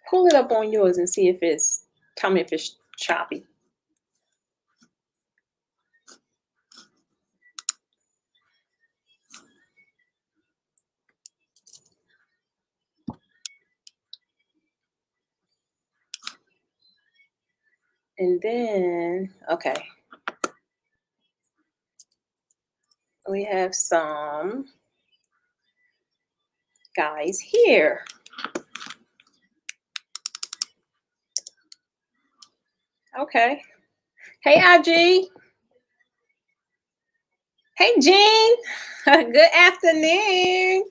Pull it up on yours and see if it's, tell me if it's choppy. And then, okay. We have some guys here. Okay. Hey, IG. Hey, Jean. Good afternoon.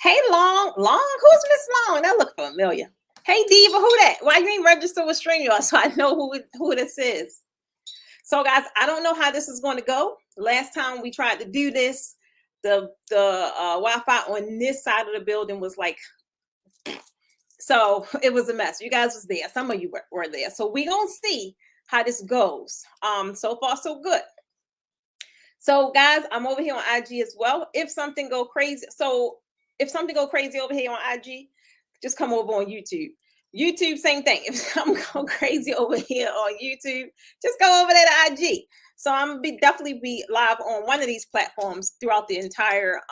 Hey, Long. Who's Miss Long? That look familiar. Hey, Diva. Who that? Why you ain't registered with StreamYard so I know who this is? So, guys, I don't know how this is going to go. Last time we tried to do this, the Wi-Fi on this side of the building was like, so it was a mess. You guys was there. Some of you were there. So we're going to see how this goes. So far, so good. So, guys, I'm over here on IG as well. If something go crazy, over here on IG, just come over on YouTube. YouTube, same thing. If something go crazy over here on YouTube, just go over there to IG. So I'm gonna definitely be live on one of these platforms throughout the entire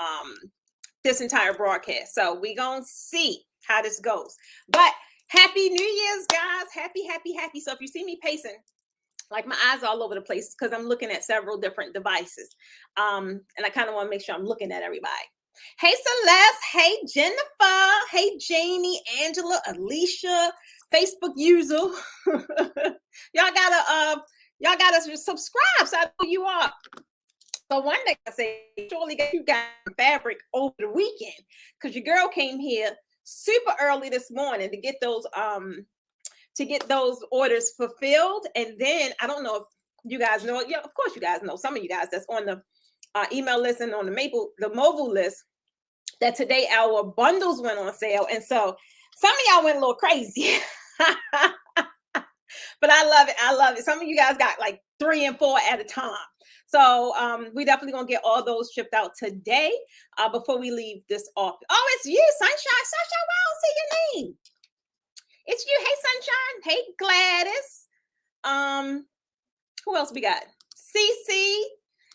this entire broadcast. So we gonna see how this goes. But happy New Year's, guys! Happy. So if you see me pacing, like my eyes are all over the place because I'm looking at several different devices. And I kind of want to make sure I'm looking at everybody. Hey, Celeste. Hey, Jennifer. Hey, Janie, Angela, Alicia, Facebook user. y'all gotta subscribe so I know you are. So one thing I say, surely get you got fabric over the weekend because your girl came here super early this morning to get those orders fulfilled. And then I don't know if you guys know, yeah, of course you guys know, some of you guys that's on the email list and on the mobile list, that today our bundles went on sale. And so some of y'all went a little crazy. But I love it. Some of you guys got like 3 and 4 at a time. So we definitely gonna get all those shipped out today before we leave this office. Oh, it's you, Sunshine. Sunshine, why I don't see your name? It's you. Hey, Sunshine. Hey, Gladys. Who else we got? Cece.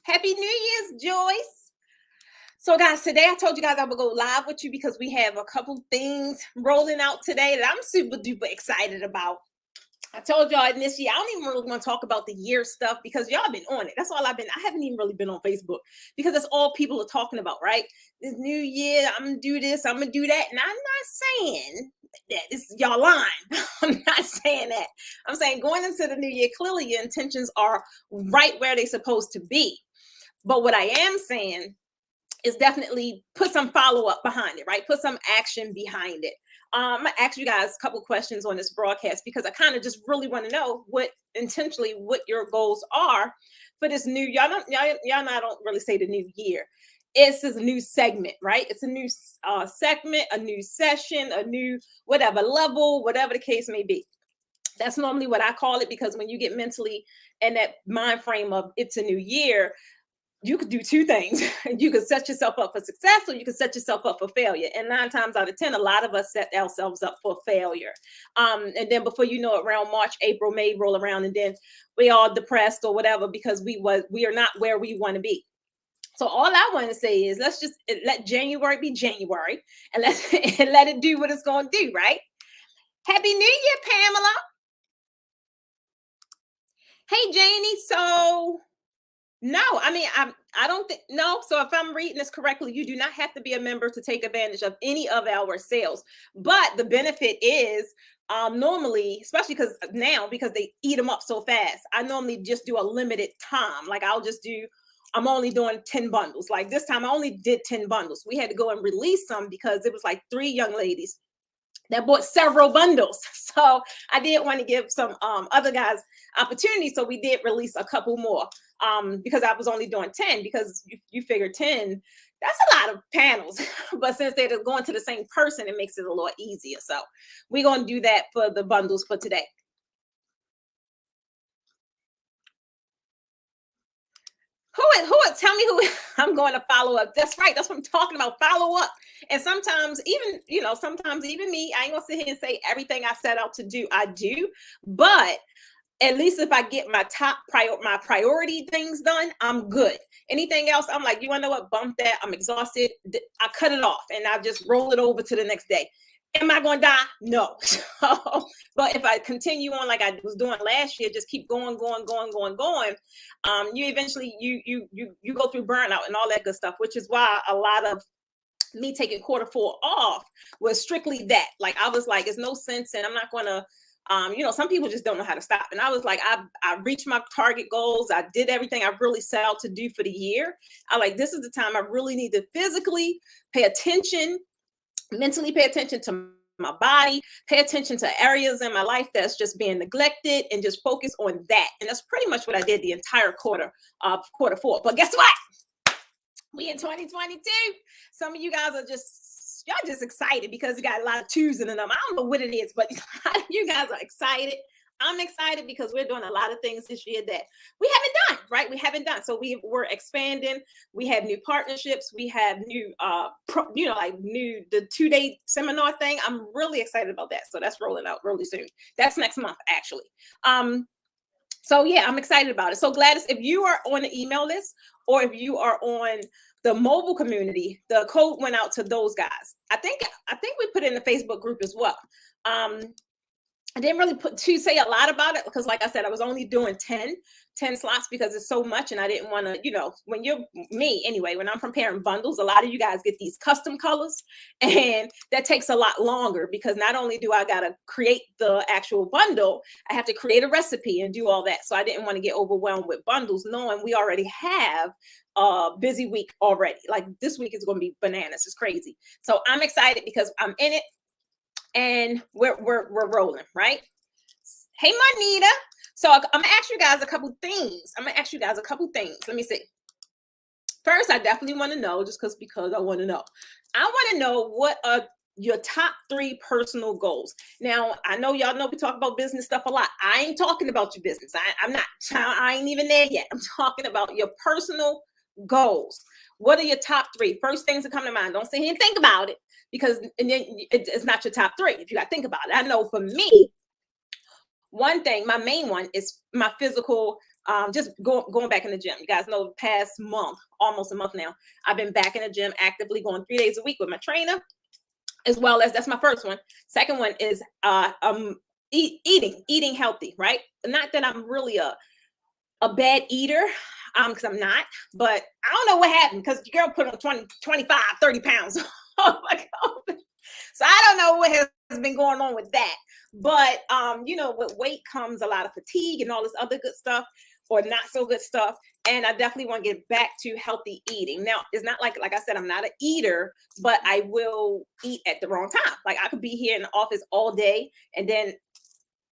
Happy New Year's, Joyce. So, guys, today I told you guys I would go live with you because we have a couple things rolling out today that I'm super duper excited about. I told y'all in this year, I don't even really want to talk about the year stuff because y'all been on it. That's all I haven't even really been on Facebook because that's all people are talking about, right? This new year, I'm going to do this, I'm going to do that. And I'm not saying that it's y'all lying. I'm not saying that. I'm saying going into the new year, clearly your intentions are right where they're supposed to be. But what I am saying is definitely put some follow-up behind it, right? Put some action behind it. I'm gonna ask you guys a couple questions on this broadcast because I kind of just really want to know what your goals are for this new. Y'all know I don't really say the new year. It's a new segment, right? It's a new segment, a new session, a new whatever level, whatever the case may be. That's normally what I call it because when you get mentally in that mind frame of it's a new year, you could do two things. You could set yourself up for success or you could set yourself up for failure. And 9 times out of 10, a lot of us set ourselves up for failure. And then before you know it, around March, April, May roll around and then we all depressed or whatever because we are not where we want to be. So all I want to say is let's just let January be January and let it do what it's going to do, right? Happy New Year, Pamela. Hey, Janie. So no, I mean, I don't think, no. So if I'm reading this correctly, you do not have to be a member to take advantage of any of our sales. But the benefit is normally, especially because they eat them up so fast, I normally just do a limited time. Like I'm only doing 10 bundles. Like this time I only did 10 bundles. We had to go and release some because it was like 3 young ladies that bought several bundles. So I did want to give some other guys opportunities. So we did release a couple more because I was only doing 10 because you figure 10, that's a lot of panels. But since they're going to the same person, it makes it a little easier. So we're going to do that for the bundles for today. Tell me who I'm going to follow up. That's right. That's what I'm talking about. Follow up. And sometimes sometimes even me, I ain't gonna sit here and say everything I set out to do, I do. But at least if I get my my priority things done, I'm good. Anything else, I'm like, you wanna know what? Bump that. I'm exhausted. I cut it off and I just roll it over to the next day. Am I gonna die? No. So, but if I continue on like I was doing last year, just keep going, you eventually you go through burnout and all that good stuff, which is why a lot of me taking quarter 4 off was strictly that. Like I was like, it's no sense, and I'm not gonna. Some people just don't know how to stop. And I was like, I reached my target goals. I did everything I really set out to do for the year. I like, this is the time I really need to physically pay attention, mentally pay attention to my body, pay attention to areas in my life that's just being neglected, and just focus on that. And that's pretty much what I did the entire quarter 4. But guess what? We in 2022. Some of you guys are y'all just excited because you got a lot of twos in them. I don't know what it is, but you guys are excited. I'm excited because we're doing a lot of things this year that we haven't done, right? We haven't done. So we're expanding. We have new partnerships. We have new, the 2-day seminar thing. I'm really excited about that. So that's rolling out really soon. That's next month, actually. So yeah, I'm excited about it. So Gladys, if you are on the email list or if you are on the mobile community, the code went out to those guys. I think we put it in the Facebook group as well. I didn't really say a lot about it because, like I said, I was only doing 10 slots because it's so much, and I didn't want to, when you're me anyway, when I'm preparing bundles, a lot of you guys get these custom colors, and that takes a lot longer because not only do I got to create the actual bundle, I have to create a recipe and do all that. So I didn't want to get overwhelmed with bundles, knowing we already have a busy week already. Like this week is going to be bananas. It's crazy. So I'm excited because I'm in it. And we're rolling, right? Hey, Manita. So I'm gonna ask you guys a couple things. Let me see. First, I definitely want to know, because I want to know. I want to know what are your top 3 personal goals. Now, I know y'all know we talk about business stuff a lot. I ain't talking about your business. I ain't even there yet. I'm talking about your personal goals. What are your top 3? First things that come to mind. Don't sit here and think about it, because and then it's not your top 3 if you got to think about it. I know for me, one thing, my main one is my physical, just going back in the gym. You guys know the past month, almost a month now, I've been back in the gym actively, going 3 days a week with my trainer, as well as, that's my first one. Second one is eating healthy, right? Not that I'm really a bad eater, because I'm not, but I don't know what happened, because the girl put on 20, 25, 30 pounds. Oh my God. So I don't know what has been going on with that. But, with weight comes a lot of fatigue and all this other good stuff, or not so good stuff. And I definitely want to get back to healthy eating. Now, it's not like I said, I'm not an eater, but I will eat at the wrong time. Like I could be here in the office all day, and then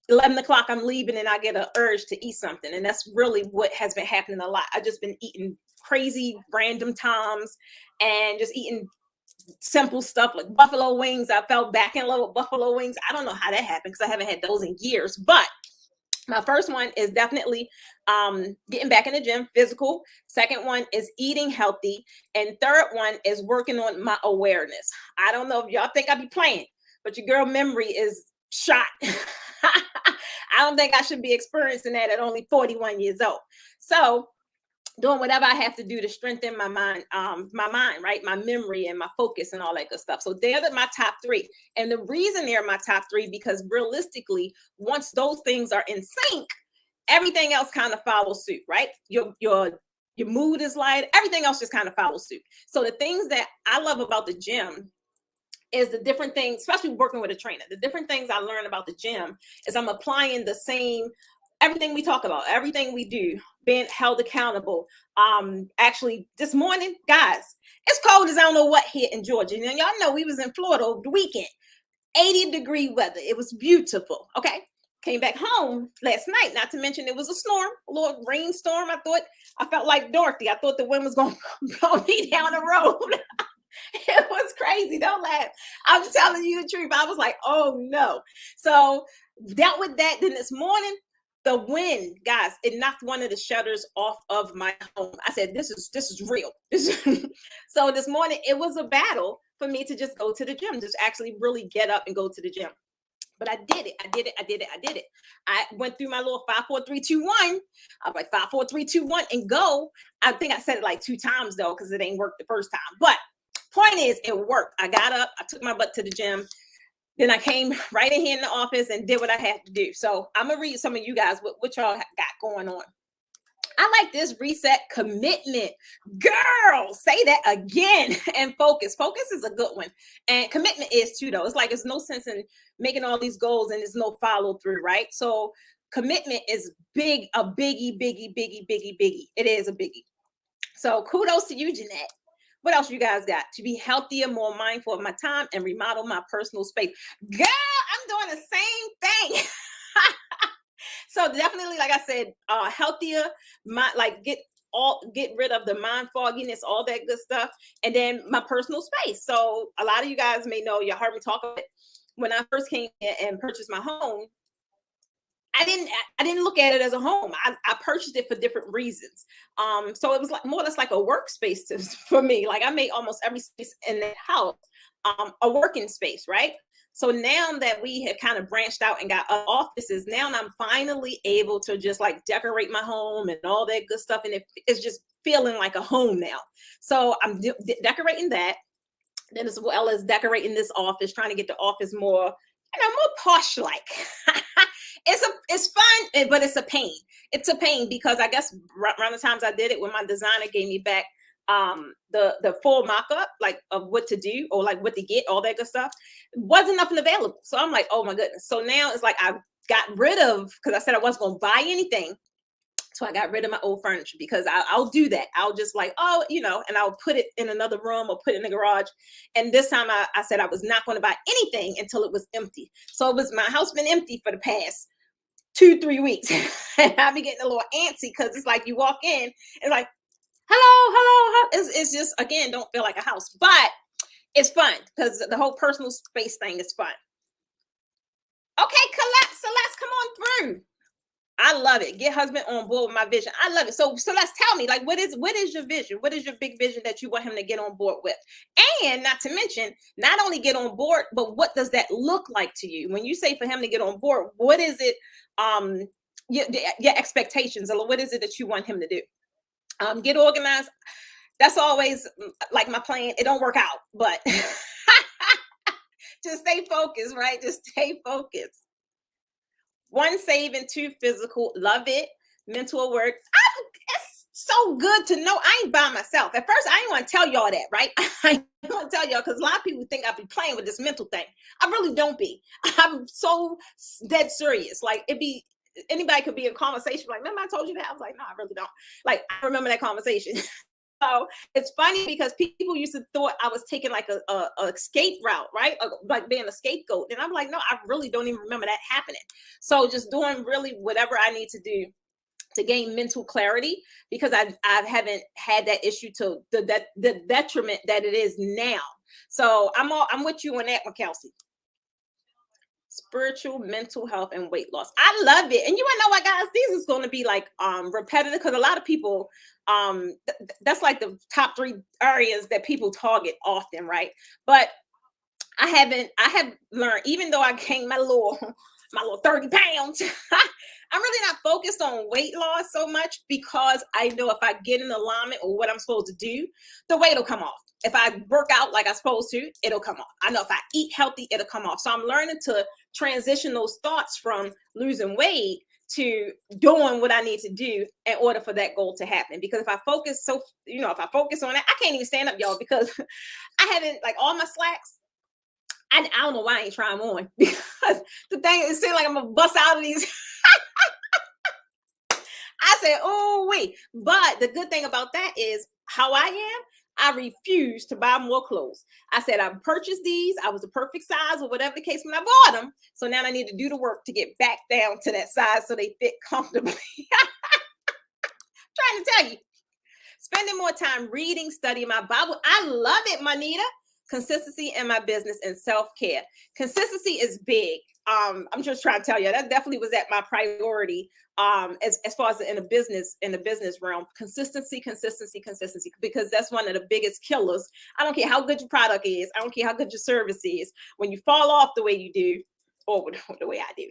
11 o'clock I'm leaving and I get an urge to eat something. And that's really what has been happening a lot. I've just been eating crazy random times and just eating simple stuff like buffalo wings. I fell back in love with buffalo wings. I don't know how that happened because I haven't had those in years. But my first one is definitely getting back in the gym, physical. Second one is eating healthy. And third one is working on my awareness. I don't know if y'all think I be playing, but your girl memory is shot. I don't think I should be experiencing that at only 41 years old. So doing whatever I have to do to strengthen my mind, right? My memory and my focus and all that good stuff. So they're my top 3. And the reason they're my top 3, because realistically, once those things are in sync, everything else kind of follows suit, right? Your mood is light. Everything else just kind of follows suit. So the things that I love about the gym is the different things, especially working with a trainer, the different things I learn about the gym is I'm applying the same, everything we talk about, everything we do, being held accountable. Actually this morning, guys, it's cold as I don't know what here in Georgia. And y'all know we was in Florida over the weekend, 80-degree weather. It was beautiful. Okay. Came back home last night, not to mention it was a storm, a little rainstorm. I felt like Dorothy. I thought the wind was going to blow me down the road. It was crazy. Don't laugh. I'm just telling you the truth. I was like, oh no. So dealt with that. Then this morning, The wind, guys, it knocked one of the shutters off of my home. I said, this is real. So this morning, it was a battle for me to just go to the gym, just actually really get up and go to the gym. But I did it. I did it. I did it. I did it. I went through my little 5, 4, 3, 2, 1. I was like 5, 4, 3, 2, 1 and go. I think I said it like 2 times though, because it ain't worked the first time. But point is, it worked. I got up. I took my butt to the gym. Then I came right in here in the office and did what I had to do. So I'm going to read some of you guys what y'all got going on. I like this: reset, commitment. Girl, say that again. And focus. Focus is a good one. And commitment is too, though. It's like there's no sense in making all these goals and there's no follow through, right? So commitment is big, a biggie, biggie, biggie, biggie, biggie. It is a biggie. So kudos to you, Jeanette. What else you guys got? To be healthier, more mindful of my time, and remodel my personal space. Girl, I'm doing the same thing. So definitely, like I said, healthier, get rid of the mind fogginess, all that good stuff, and then my personal space. So a lot of you guys may know, you heard me talk about it. When I first came here and purchased my home, I didn't look at it as a home. I purchased it for different reasons. So it was like more or less like a workspace for me. Like I made almost every space in that house a working space, right? So now that we have kind of branched out and got offices, now I'm finally able to just like decorate my home and all that good stuff. And it's just feeling like a home now. So I'm decorating that. Then as well as decorating this office, trying to get the office more, more posh like. It's fun, but it's a pain. It's a pain because I guess around the times I did it, when my designer gave me back the full mock-up, like of what to do or like what to get, all that good stuff, wasn't nothing available. So I'm like, oh my goodness. So now it's like I got rid of, because I said I wasn't going to buy anything. So I got rid of my old furniture because I'll do that. I'll just like, and I'll put it in another room or put it in the garage. And this time I said I was not going to buy anything until it was empty. So it was, my house been empty for the past 2-3 weeks. And I'll be getting a little antsy because it's like you walk in, it's like, hello. It's just, again, don't feel like a house. But it's fun because the whole personal space thing is fun. Okay, Celeste, come on through. I love it. Get husband on board with my vision. I love it. So let's tell me, like, what is your vision? What is your big vision that you want him to get on board with? And not to mention, not only get on board, but what does that look like to you? When you say for him to get on board, what is it, your expectations, or what is it that you want him to do? Get organized. That's always like my plan. It don't work out, but just stay focused, right? Just stay focused. 1, saving, 2, physical. Love it. Mental work. It's so good to know I ain't by myself. At first, I didn't want to tell y'all that, right? I don't want to tell y'all because a lot of people think I be playing with this mental thing. I really don't be. I'm so dead serious. Like, anybody could be in conversation like, remember I told you that? I was like, no, I really don't. Like, I remember that conversation. So it's funny because people used to thought I was taking like a escape route, right? Like being a scapegoat. And I'm like, no, I really don't even remember that happening. So just doing really whatever I need to do to gain mental clarity, because I haven't had that issue to the detriment that it is now. So I'm with you on that one, Kelsey. Spiritual, mental health, and weight loss. I love it. And you wanna know what, guys? These is going to be like repetitive because a lot of people that's like the top 3 areas that people target often, right? But I have learned, even though I gained my little 30 pounds, I'm really not focused on weight loss so much, because I know if I get in alignment with what I'm supposed to do, the weight will come off. If I work out like I'm supposed to, it'll come off. I know if I eat healthy, it'll come off. So I'm learning to transition those thoughts from losing weight to doing what I need to do in order for that goal to happen. Because if I focus on that, I can't even stand up, y'all, because I haven't, like, all my slacks, I don't know why I ain't trying them on, because the thing, it seems like I'm gonna bust out of these. I said, oh wait. But the good thing about that is how I am. I refuse to buy more clothes. I said, I purchased these. I was the perfect size or whatever the case when I bought them. So now I need to do the work to get back down to that size so they fit comfortably. Trying to tell you. Spending more time reading, studying my Bible. I love it, Manita. Consistency in my business and self-care. Consistency is big. I'm just trying to tell you that definitely was at my priority. As far as in the business realm, consistency, because that's one of the biggest killers. I don't care how good your product is. I don't care how good your service is. When you fall off the way you do, or the way I do,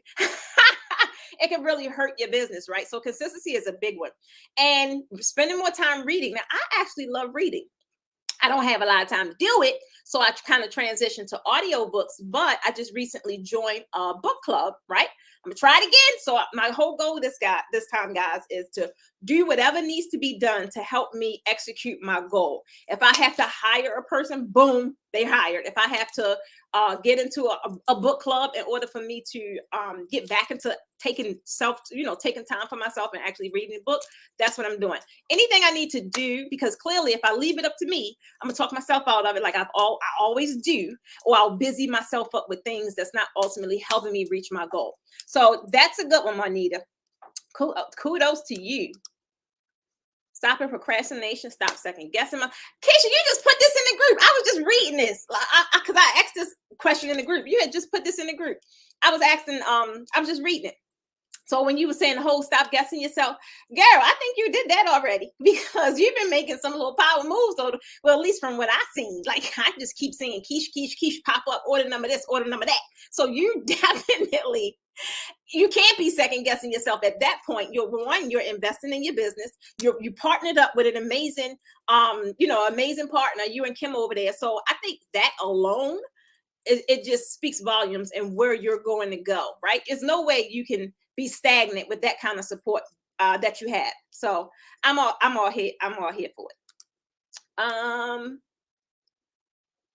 it can really hurt your business, right? So consistency is a big one, and spending more time reading. Now, I actually love reading. I don't have a lot of time to do it. So I kind of transitioned to audiobooks, but I just recently joined a book club, right? I'm gonna try it again. So my whole goal this time, guys, is to do whatever needs to be done to help me execute my goal. If I have to hire a person, boom, they hired. If I have to get into a book club in order for me to get back into taking time for myself and actually reading a book, that's what I'm doing. Anything I need to do, because clearly if I leave it up to me, I'm gonna talk myself out of it like I always do, or I'll busy myself up with things that's not ultimately helping me reach my goal. So that's a good one, Juanita. Kudos to you. Stopping procrastination, stop second guessing. Keisha, you just put this in the group. I was just reading this because I asked this question in the group. You had just put this in the group. I was asking, I was just reading it. So when you were saying the whole stop guessing yourself, girl, I think you did that already, because you've been making some little power moves. So, well, at least from what I've seen, like I just keep seeing quiche pop up, order number this, order number that. So you definitely, you can't be second guessing yourself at that point. You're investing in your business. You partnered up with an amazing, amazing partner, you and Kim over there. So I think that alone, it just speaks volumes and where you're going to go, right? There's no way you can be stagnant with that kind of support that you have. So I'm all here for it.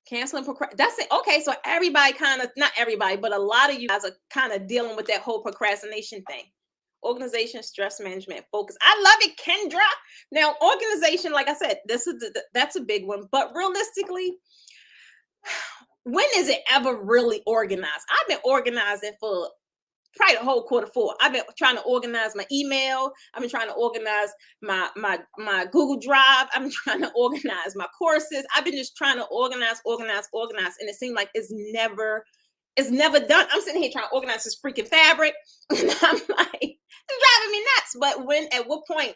Canceling that's it. Okay, so everybody kind of, not everybody, but a lot of you guys are kind of dealing with that whole procrastination thing. Organization, stress management, focus. I love it, Kendra. Now, organization, like I said, that's a big one. But realistically, when is it ever really organized? I've been organizing for probably the whole Q4. I've been trying to organize my email. I've been trying to organize my Google Drive. I've been trying to organize my courses. I've been just trying to organize. And it seemed like it's never done. I'm sitting here trying to organize this freaking fabric. And I'm like, it's driving me nuts. But at what point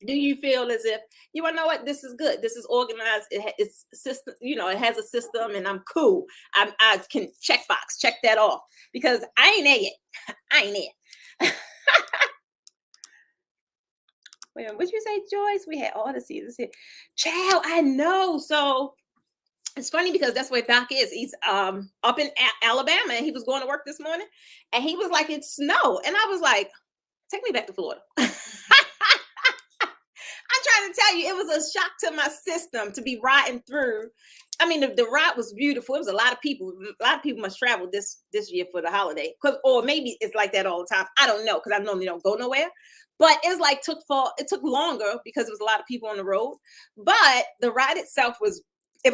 do you feel as if, you want to know what, this is good, this is organized, it's system, it has a system, and I'm cool, I can check that off, because I ain't there yet. I ain't there. Wait, what'd you say, Joyce? We had all the seasons here. Child, I know. So it's funny because that's where Doc is. He's up in Alabama, and he was going to work this morning, and he was like, it's snow. And I was like, take me back to Florida. I'm trying to tell you, it was a shock to my system to be riding through. I mean, the ride was beautiful. It was a lot of people. A lot of people must travel this year for the holiday, or maybe it's like that all the time. I don't know, because I normally don't go nowhere. But it's like it took longer because there was a lot of people on the road. But the ride itself was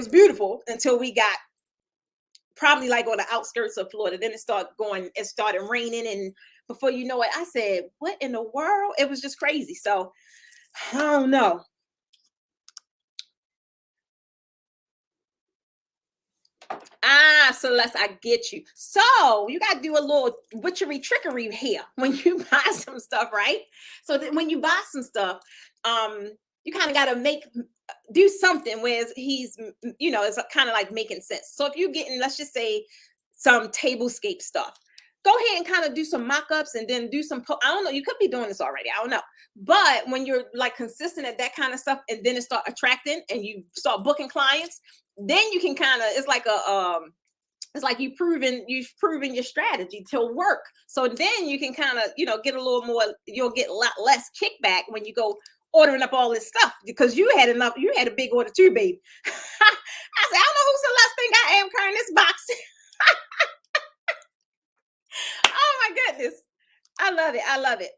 beautiful until we got probably like on the outskirts of Florida. Then it started raining, and before you know it, I said, "What in the world?" It was just crazy. So I don't know. Celeste, I get you. So you got to do a little witchery trickery here when you buy some stuff, right? So that when you buy some stuff, you kind of got to do something where he's, it's kind of like making sense. So if you're getting, let's just say, some tablescape stuff, go ahead and kind of do some mock-ups, and then do some, I don't know, you could be doing this already, I don't know. But when you're like consistent at that kind of stuff, and then it start attracting and you start booking clients, then you can kind of, it's like you've proven your strategy to work. So then you can kind of, get a little more, you'll get a lot less kickback when you go ordering up all this stuff, because you had a big order too, babe. I said, I don't know who Celeste think I am carrying this box. Oh my goodness. I love it.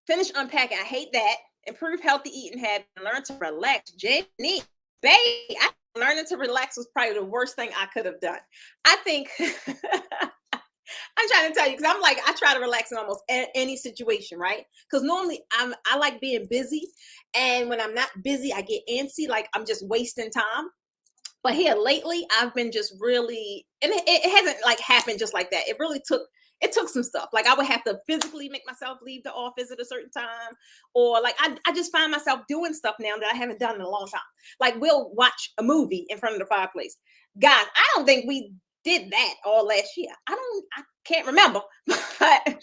Finish unpacking. I hate that. Improve healthy eating habits and learn to relax. Jenny, baby, learning to relax was probably the worst thing I could have done. I think I'm trying to tell you, because I'm like, I try to relax in almost any situation, right? Because normally I like being busy, and when I'm not busy, I get antsy, like I'm just wasting time. But here lately, I've been just really, and it hasn't like happened just like that. It took some stuff. Like I would have to physically make myself leave the office at a certain time, or like I just find myself doing stuff now that I haven't done in a long time. Like we'll watch a movie in front of the fireplace. Guys, I don't think we did that all last year. I can't remember, but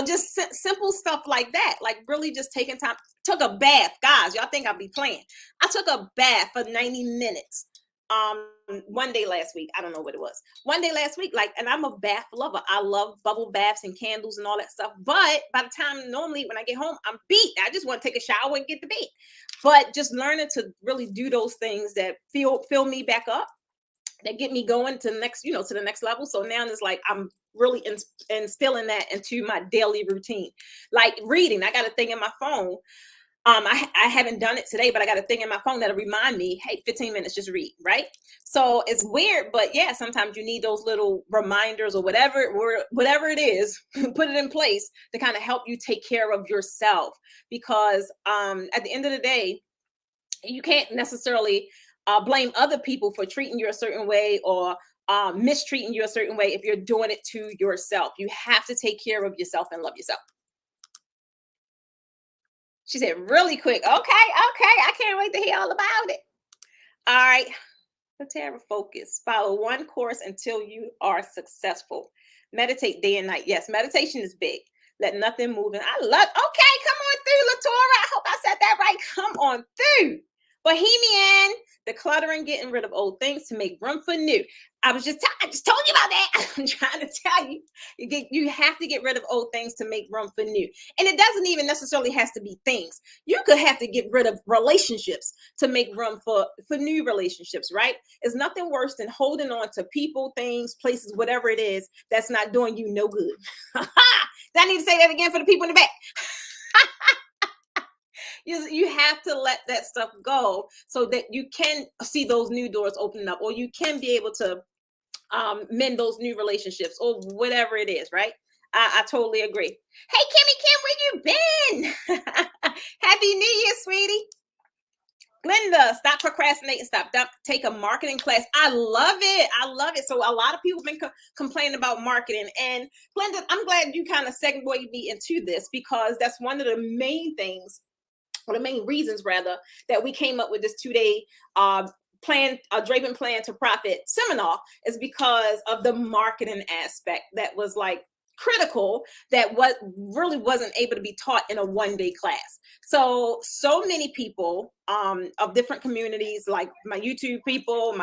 just simple stuff like that. Like really just taking time. Took a bath, guys. Y'all think I'll be playing? I took a bath for 90 minutes. One day last week. I don't know what it was. One day last week, like, and I'm a bath lover. I love bubble baths and candles and all that stuff. But by the time normally when I get home, I'm beat. I just want to take a shower and get to bed. But just learning to really do those things that fill me back up, that get me going to the next, to the next level. So now it's like I'm really instilling that into my daily routine. Like reading, I got a thing in my phone. I haven't done it today, but I got a thing in my phone that'll remind me, hey, 15 minutes, just read, right? So it's weird, but yeah, sometimes you need those little reminders or whatever it is, put it in place to kind of help you take care of yourself. Because at the end of the day, you can't necessarily blame other people for treating you a certain way or mistreating you a certain way if you're doing it to yourself. You have to take care of yourself and love yourself. She said, really quick. Okay. I can't wait to hear all about it. All right. Tara, focus. Follow one course until you are successful. Meditate day and night. Yes, meditation is big. Let nothing move. And I love, okay, come on through, Latora. I hope I said that right. Come on through. Bohemian, decluttering, getting rid of old things to make room for new. I just told you about that. I'm trying to tell you, you have to get rid of old things to make room for new. And it doesn't even necessarily has to be things. You could have to get rid of relationships to make room for new relationships, right? It's nothing worse than holding on to people, things, places, whatever it is that's not doing you no good. I need to say that again for the people in the back. You have to let that stuff go so that you can see those new doors opening up, or you can be able to mend those new relationships or whatever it is, right? I totally agree. Hey, Kimmy Kim, where you been? Happy New Year, sweetie. Glenda, stop procrastinating. Take a marketing class. I love it. So a lot of people have been complaining about marketing. And Glenda, I'm glad you kind of segued me into this, because that's one of the main things, or the main reasons rather, that we came up with this 2-day Draping Plan to Profit seminar, is because of the marketing aspect that was like critical, that what really wasn't able to be taught in a 1-day class. So many people of different communities, like my YouTube people,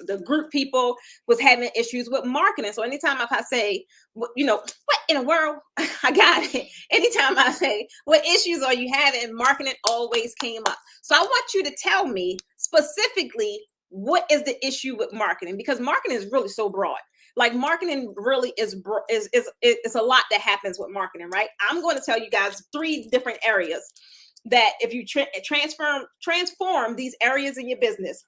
the group people, was having issues with marketing. So anytime if I say, what in the world, I got it. Anytime I say, what issues are you having, marketing always came up. So I want you to tell me specifically, what is the issue with marketing? Because marketing is really so broad. Like marketing really is a lot that happens with marketing, right? I'm going to tell you guys 3 different areas that if you transform these areas in your business,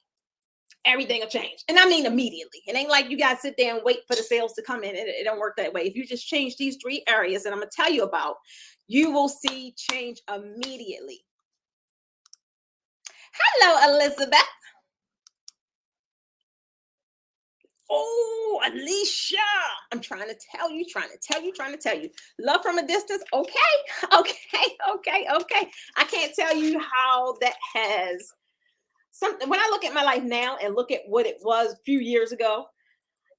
everything will change. And I mean immediately. It ain't like you guys sit there and wait for the sales to come in. It don't work that way. If you just change these 3 areas that I'm going to tell you about, you will see change immediately. Hello, Elizabeth. Oh, Alicia, I'm trying to tell you. Love from a distance. Okay. I can't tell you how that has something. When I look at my life now and look at what it was a few years ago,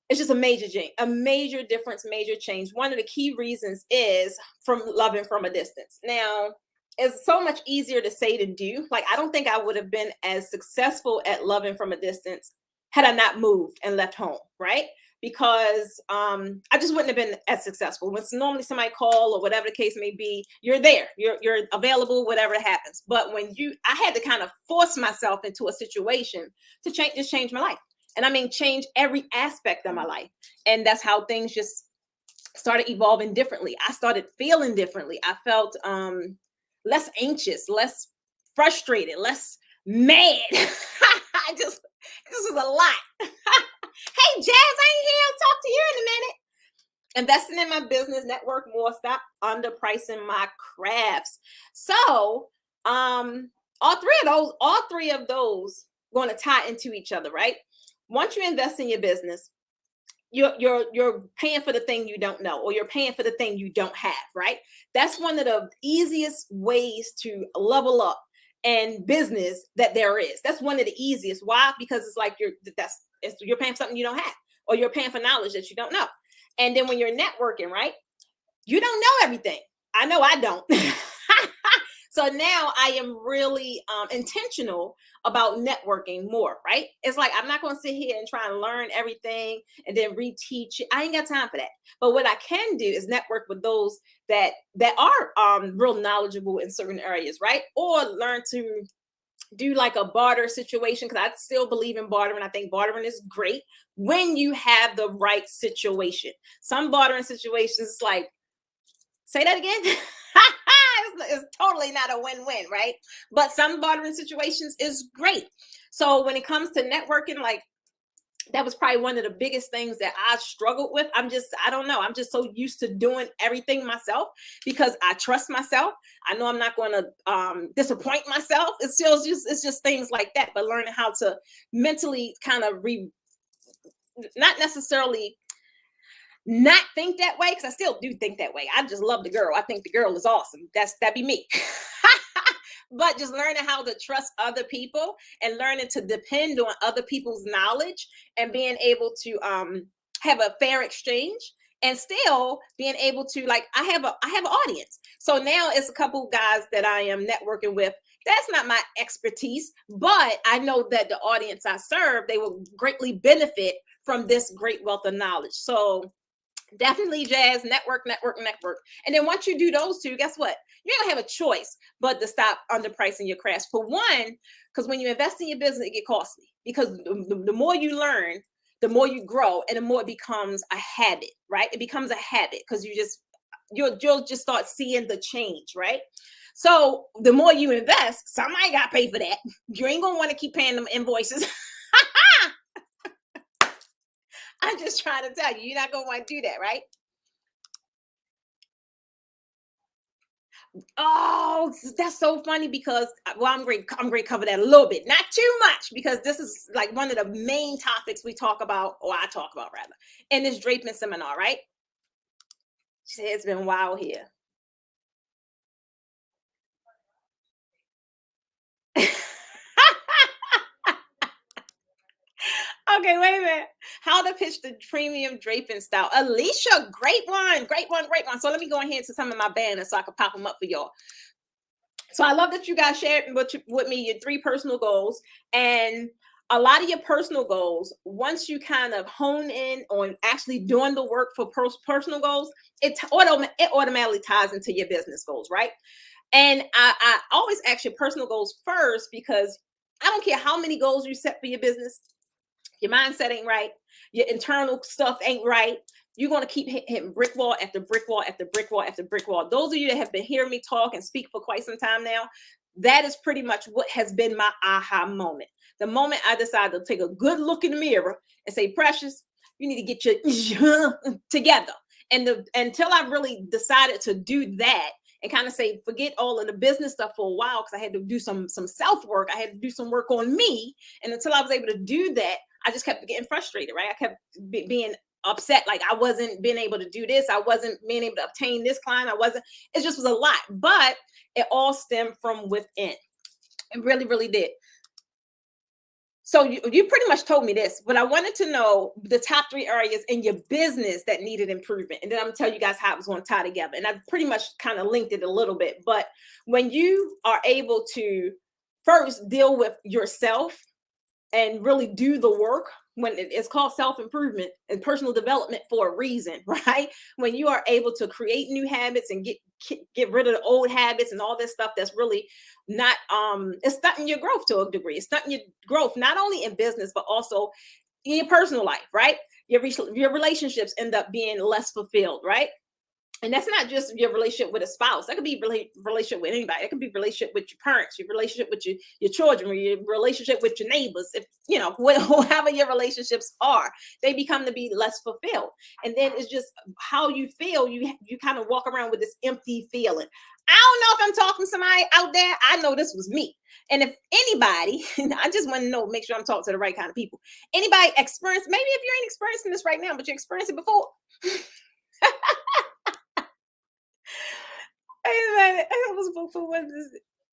it's just a major change, a major difference, major change. One of the key reasons is from loving from a distance. Now, it's so much easier to say than do. Like, I don't think I would have been as successful at loving from a distance had I not moved and left home, right? Because I just wouldn't have been as successful. When normally somebody call or whatever the case may be, you're there, you're available, whatever happens. But when I had to kind of force myself into a situation to change my life. And I mean, change every aspect of my life. And that's how things just started evolving differently. I started feeling differently. I felt less anxious, less frustrated, less mad. This was a lot. Hey, Jazz, I ain't here. I'll talk to you in a minute. Investing in my business, network more, stop underpricing my crafts. So, all three of those going to tie into each other, right? Once you invest in your business, you're paying for the thing you don't know, or you're paying for the thing you don't have, right? That's one of the easiest ways to level up in business that there is. That's one of the easiest. Why? Because it's like you're paying for something you don't have, or you're paying for knowledge that you don't know. And then when you're networking, right, you don't know everything. I know I don't. So now I am really intentional about networking more, right? It's like I'm not going to sit here and try and learn everything and then reteach it. I ain't got time for that. But what I can do is network with those that are real knowledgeable in certain areas, right? Or learn to do like a barter situation, because I still believe in bartering. I think bartering is great when you have the right situation. Some bartering situations, like, say that again. It's totally not a win-win, right? But some bartering situations is great. So when it comes to networking, like, that was probably one of the biggest things that I struggled with. I don't know. I'm just so used to doing everything myself because I trust myself. I know I'm not going to disappoint myself. It's just things like that. But learning how to mentally kind of not necessarily not think that way, because I still do think that way. I just love the girl. I think the girl is awesome. That'd be me. But just learning how to trust other people and learning to depend on other people's knowledge and being able to have a fair exchange, and still being able to, like, I have an audience. So now it's a couple guys that I am networking with. That's not my expertise, but I know that the audience I serve, they will greatly benefit from this great wealth of knowledge. So definitely, Jazz, network. And then once you do those two, guess what? You don't have a choice but to stop underpricing your crafts. For one, because when you invest in your business, it gets costly. Because the more you learn, the more you grow, and the more it becomes a habit, right? It becomes a habit because you'll just start seeing the change, right? So the more you invest, somebody got to pay for that. You ain't gonna want to keep paying them invoices. I'm just trying to tell you, you're not going to want to do that, right? Oh, that's so funny because, well, I'm great to cover that a little bit, not too much, because this is like one of the main topics we talk about, or I talk about rather, in this draping seminar, right? She said it's been wild here. Okay, wait a minute. How to pitch the premium draping style. Alicia, great one. So let me go ahead to some of my banners so I can pop them up for y'all. So I love that you guys shared with me your 3 personal goals. And a lot of your personal goals, once you kind of hone in on actually doing the work for personal goals, it automatically ties into your business goals, right? And I always ask your personal goals first, because I don't care how many goals you set for your business. Your mindset ain't right. Your internal stuff ain't right. You're going to keep hitting brick wall after brick wall after brick wall after brick wall. Those of you that have been hearing me talk and speak for quite some time now, that is pretty much what has been my aha moment. The moment I decided to take a good look in the mirror and say, Precious, you need to get your together. And until I really decided to do that and kind of say, forget all of the business stuff for a while, because I had to do some self-work. I had to do some work on me. And until I was able to do that, I just kept getting frustrated, right? I kept being upset, like I wasn't being able to do this. I wasn't being able to obtain this client. It just was a lot, but it all stemmed from within. It really, really did. So you pretty much told me this, but I wanted to know the top 3 areas in your business that needed improvement. And then I'm gonna tell you guys how it was going to tie together. And I pretty much kind of linked it a little bit. But when you are able to first deal with yourself and really do the work, when it's called self-improvement and personal development for a reason, right? When you are able to create new habits and get rid of the old habits and all this stuff that's really not it's stunting your growth to a degree. It's stunting your growth not only in business but also in your personal life, right? Your relationships end up being less fulfilled, right? And that's not just your relationship with a spouse. That could be relationship with anybody. It could be relationship with your parents, your relationship with your children, or your relationship with your neighbors. If you know, whoever your relationships are, they become to be less fulfilled. And then it's just how you feel. You kind of walk around with this empty feeling. I don't know if I'm talking to somebody out there. I know this was me. And if anybody, I just want to know, make sure I'm talking to the right kind of people. Anybody experience, maybe if you ain't experiencing this right now, but you experienced it before.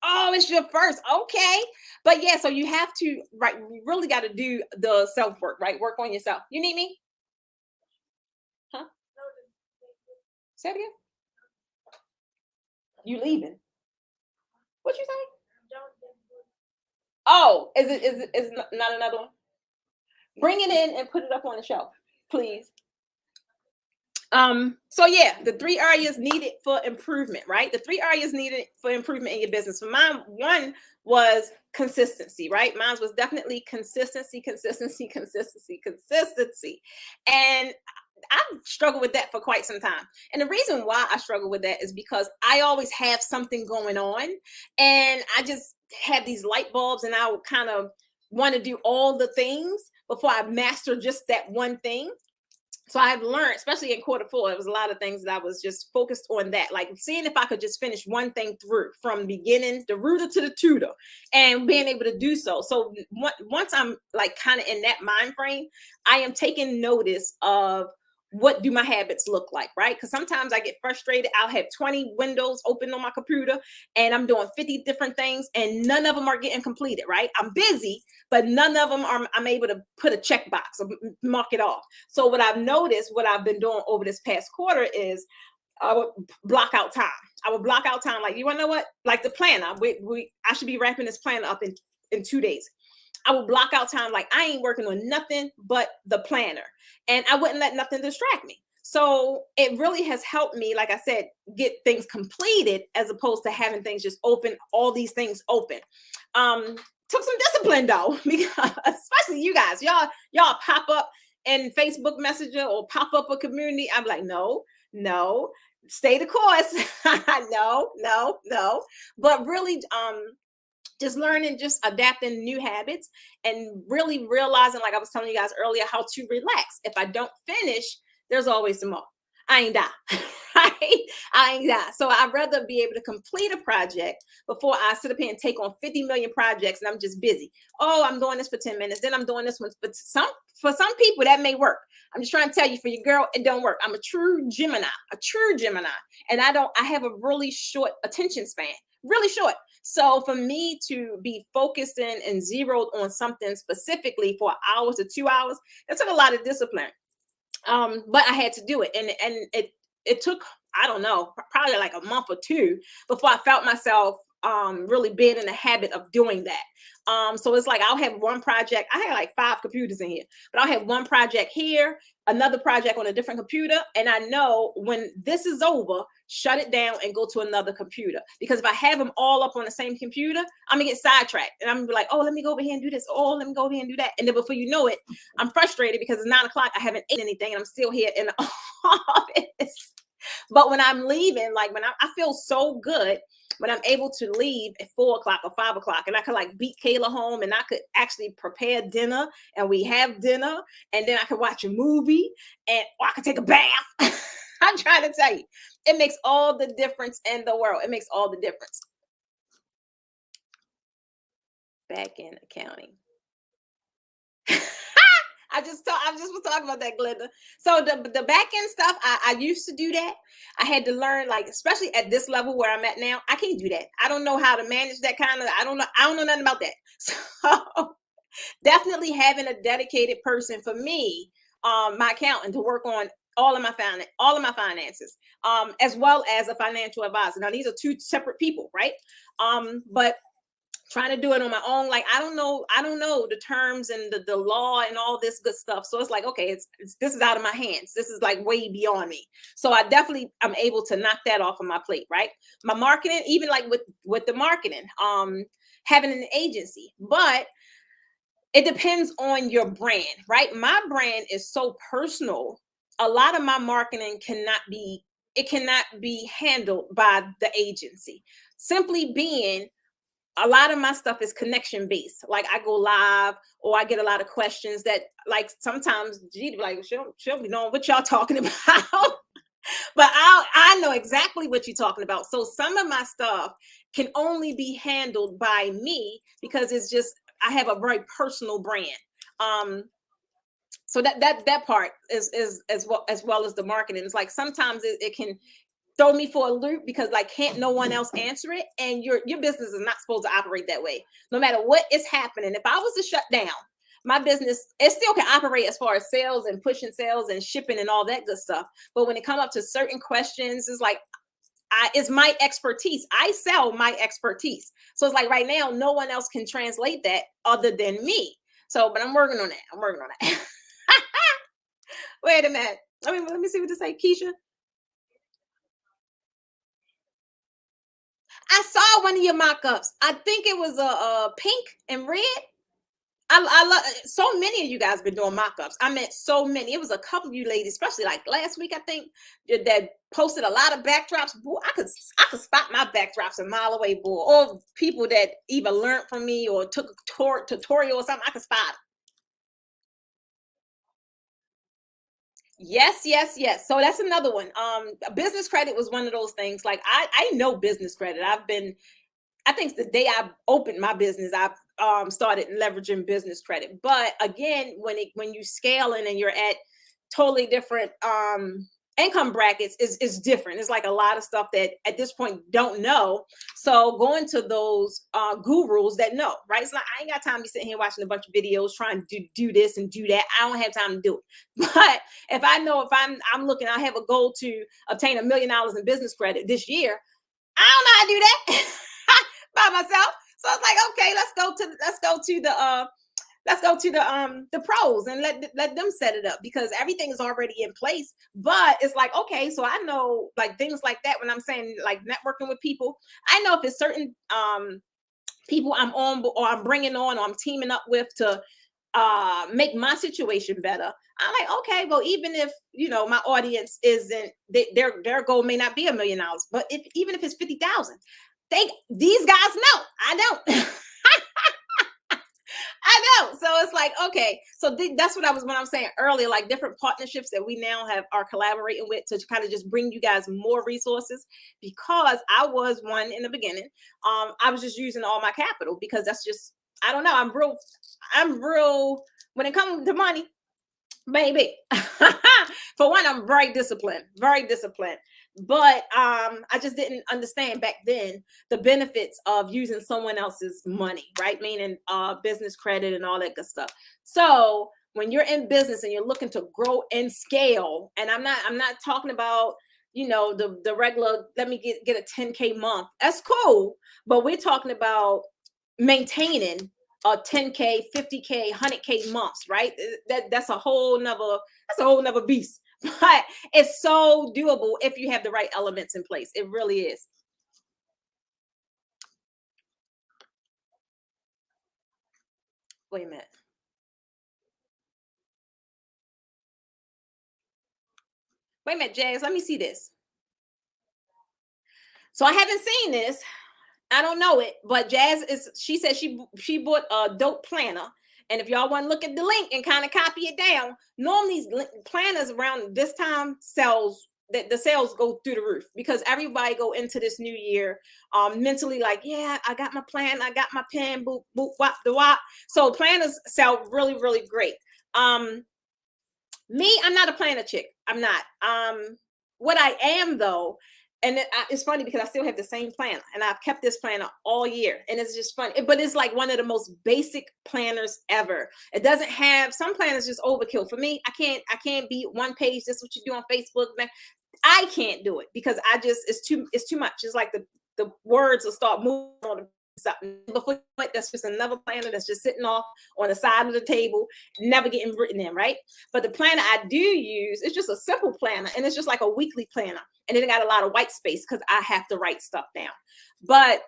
Oh, it's your first. Okay. But yeah, so you have to, right? You really got to do the self work, right? Work on yourself. You need me? Huh? Say it again. You leaving? What you say? Oh, is it not another one? Bring it in and put it up on the shelf, please. So yeah, the 3 areas needed for improvement, right? The 3 areas needed for improvement in your business. For mine, one was consistency, right? Mine was definitely consistency. And I've struggled with that for quite some time. And the reason why I struggle with that is because I always have something going on, and I just have these light bulbs, and I would kind of want to do all the things before I master just that one thing. So I've learned, especially in quarter 4, there was a lot of things that I was just focused on, that, like seeing if I could just finish one thing through from beginning, the rooter to the tutor, and being able to do so. So once I'm like kind of in that mind frame, I am taking notice of what do my habits look like, right? Because sometimes I get frustrated. I'll have 20 windows open on my computer, and I'm doing 50 different things, and none of them are getting completed, right? I'm busy, but none of them are, I'm able to put a checkbox or mark it off. So what I've noticed, what I've been doing over this past quarter is I would block out time. I would block out time. Like, you want to know what? Like the planner, I should be wrapping this planner up in 2 days. I would block out time. Like, I ain't working on nothing but the planner, and I wouldn't let nothing distract me. So it really has helped me, like I said, get things completed as opposed to having things just open, all these things open. Took some discipline though, because especially you guys, y'all pop up in Facebook Messenger or pop up a community. I'm like, no, stay the course. No. But really, just learning, just adapting new habits, and really realizing, like I was telling you guys earlier, how to relax. If I don't finish, there's always tomorrow. I ain't die. Right? I ain't die. So I'd rather be able to complete a project before I sit up here and take on 50 million projects and I'm just busy. Oh, I'm doing this for 10 minutes, then I'm doing this one. But for some people that may work. I'm just trying to tell you, for your girl, it don't work. I'm a true Gemini. And I have a really short attention span. Really short. So for me to be focused in and zeroed on something specifically for hours to 2 hours, that took a lot of discipline. But I had to do it, and it took, I don't know, probably like a month or two before I felt myself really being in the habit of doing that. So it's like I'll have one project. I had like 5 computers in here, but I'll have one project here, another project on a different computer, and I know when this is over, shut it down and go to another computer. Because if I have them all up on the same computer, I'm gonna get sidetracked, and I'm gonna be like, oh, let me go over here and do this. Oh, let me go over here and do that. And then before you know it, I'm frustrated because it's 9 o'clock. I haven't ate anything, and I'm still here in the office. But when I'm leaving, like when I feel so good when I'm able to leave at 4 o'clock or 5 o'clock, and I could like beat Kayla home, and I could actually prepare dinner, and we have dinner, and then I could watch a movie, or I could take a bath. I'm trying to tell you, it makes all the difference in the world. It makes all the difference. Back in accounting. I just was talking about that, Glenda. So the back end stuff, I used to do that. I had to learn, like, especially at this level where I'm at now, I can't do that. I don't know how to manage that kind of. I don't know nothing about that. So definitely having a dedicated person for me, my accountant, to work on all of my finances, as well as a financial advisor. Now these are 2 separate people, right? But trying to do it on my own, like I don't know the terms and the law and all this good stuff. So it's like, okay, this is out of my hands. This is like way beyond me. So I'm able to knock that off of my plate, right? My marketing, even like with the marketing, having an agency, but it depends on your brand, right? My brand is so personal. A lot of my marketing cannot be it cannot be handled by the agency. Simply being, a lot of my stuff is connection based. Like I go live, or I get a lot of questions that, like, sometimes G be like, she'll be knowing what y'all talking about. But I know exactly what you're talking about. So some of my stuff can only be handled by me because it's just, I have a very personal brand. So that part is as well as the marketing. It's like sometimes it can throw me for a loop because, like, can't no one else answer it, and your business is not supposed to operate that way. No matter what is happening, if I was to shut down my business, it still can operate as far as sales and pushing sales and shipping and all that good stuff. But when it comes up to certain questions, it's like, it's my expertise. I sell my expertise. So it's like right now, no one else can translate that other than me. So, but I'm working on that. I'm working on that. Wait a minute. Let me see what to say, Keisha. I saw one of your mock-ups. I think it was a pink and red. I love, so many of you guys been doing mock-ups. I met so many. It was a couple of you ladies, especially like last week, I think, that posted a lot of backdrops. Boy, I could spot my backdrops a mile away, boy. Or people that either learned from me or took a tutorial or something, I could spot them. Yes, yes, yes. So that's another one. Business credit was one of those things. Like I know business credit. I think the day I opened my business, I've started leveraging business credit. But again, when you scaling and you're at totally different income brackets, is different. It's like a lot of stuff that at this point don't know. So going to those gurus that know, right? It's like, I ain't got time to be sitting here watching a bunch of videos trying to do this and do that. I don't have time to do it. But if I know, if I'm looking, I have a goal to obtain $1 million in business credit this year, I don't know how to do that by myself. So it's like, okay, let's go to the pros and let them set it up, because everything is already in place. But it's like, okay, so I know, like, things like that, when I'm saying like networking with people, I know if it's certain people I'm on, or I'm bringing on, or I'm teaming up with to make my situation better. I'm like, okay, well, even if my audience isn't, their goal may not be $1 million, but even if it's 50,000, these guys know I don't. I know. So it's like, okay, so that's what I was saying earlier, like different partnerships that we now are collaborating with to kind of just bring you guys more resources, because I was one in the beginning. I was just using all my capital because that's just, I don't know. I'm real when it comes to money, baby. For one, I'm very disciplined, very disciplined. But I just didn't understand back then the benefits of using someone else's money, right? Meaning business credit and all that good stuff. So when you're in business and you're looking to grow and scale, and I'm not talking about the regular, let me get a 10K month. That's cool, but we're talking about maintaining a 10K, 50K, 100K months, right? That's a whole nother beast. But it's so doable if you have the right elements in place. It really is. Wait a minute. Wait a minute, Jazz. Let me see this. So I haven't seen this. I don't know it, but she said she bought a dope planner. And if y'all want to look at the link and kind of copy it down, normally these planners around this time the sales go through the roof, because everybody go into this new year mentally like, yeah, I got my plan, I got my pen, boop boop wop the wop. So planners sell really, really great. Me, I'm not a planner chick. I'm not. What I am though, and it's funny because I still have the same planner, and I've kept this planner all year, and it's just funny. But it's like one of the most basic planners ever. It doesn't have, some planners just overkill for me. I can't be one page. This is what you do on Facebook, man. I can't do it because it's too much. It's like the words will start moving on something before that's just another planner that's just sitting off on the side of the table, never getting written in, right? But the planner I do use is just a simple planner, and it's just like a weekly planner, and it got a lot of white space because I have to write stuff down. But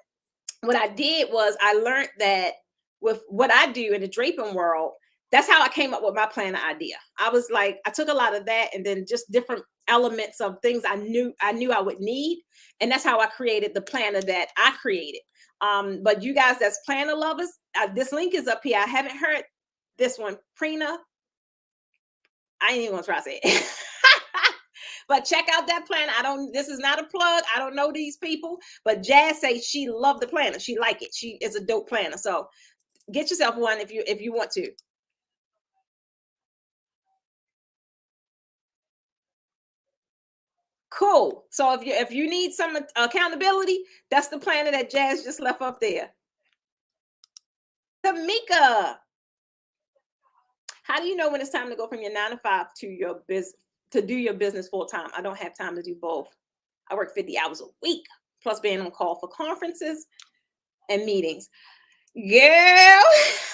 what I did was I learned that with what I do in the draping world, that's how I came up with my planner idea. I was like, I took a lot of that and then just different elements of things I knew I would need. And that's how I created the planner that I created. But you guys that's planner lovers, this link is up here. I haven't heard this one, Prina. I ain't even gonna try to say it. But check out that planner. This is not a plug. I don't know these people, but Jazz says she loved the planner. She like it. She is a dope planner. So get yourself one if you want to. Cool. So if you need some accountability, that's the planner that Jazz just left up there. Tamika, how do you know when it's time to go from your 9 to 5 to your business to do your business full time? I don't have time to do both. I work 50 hours a week, plus being on call for conferences and meetings. Yeah,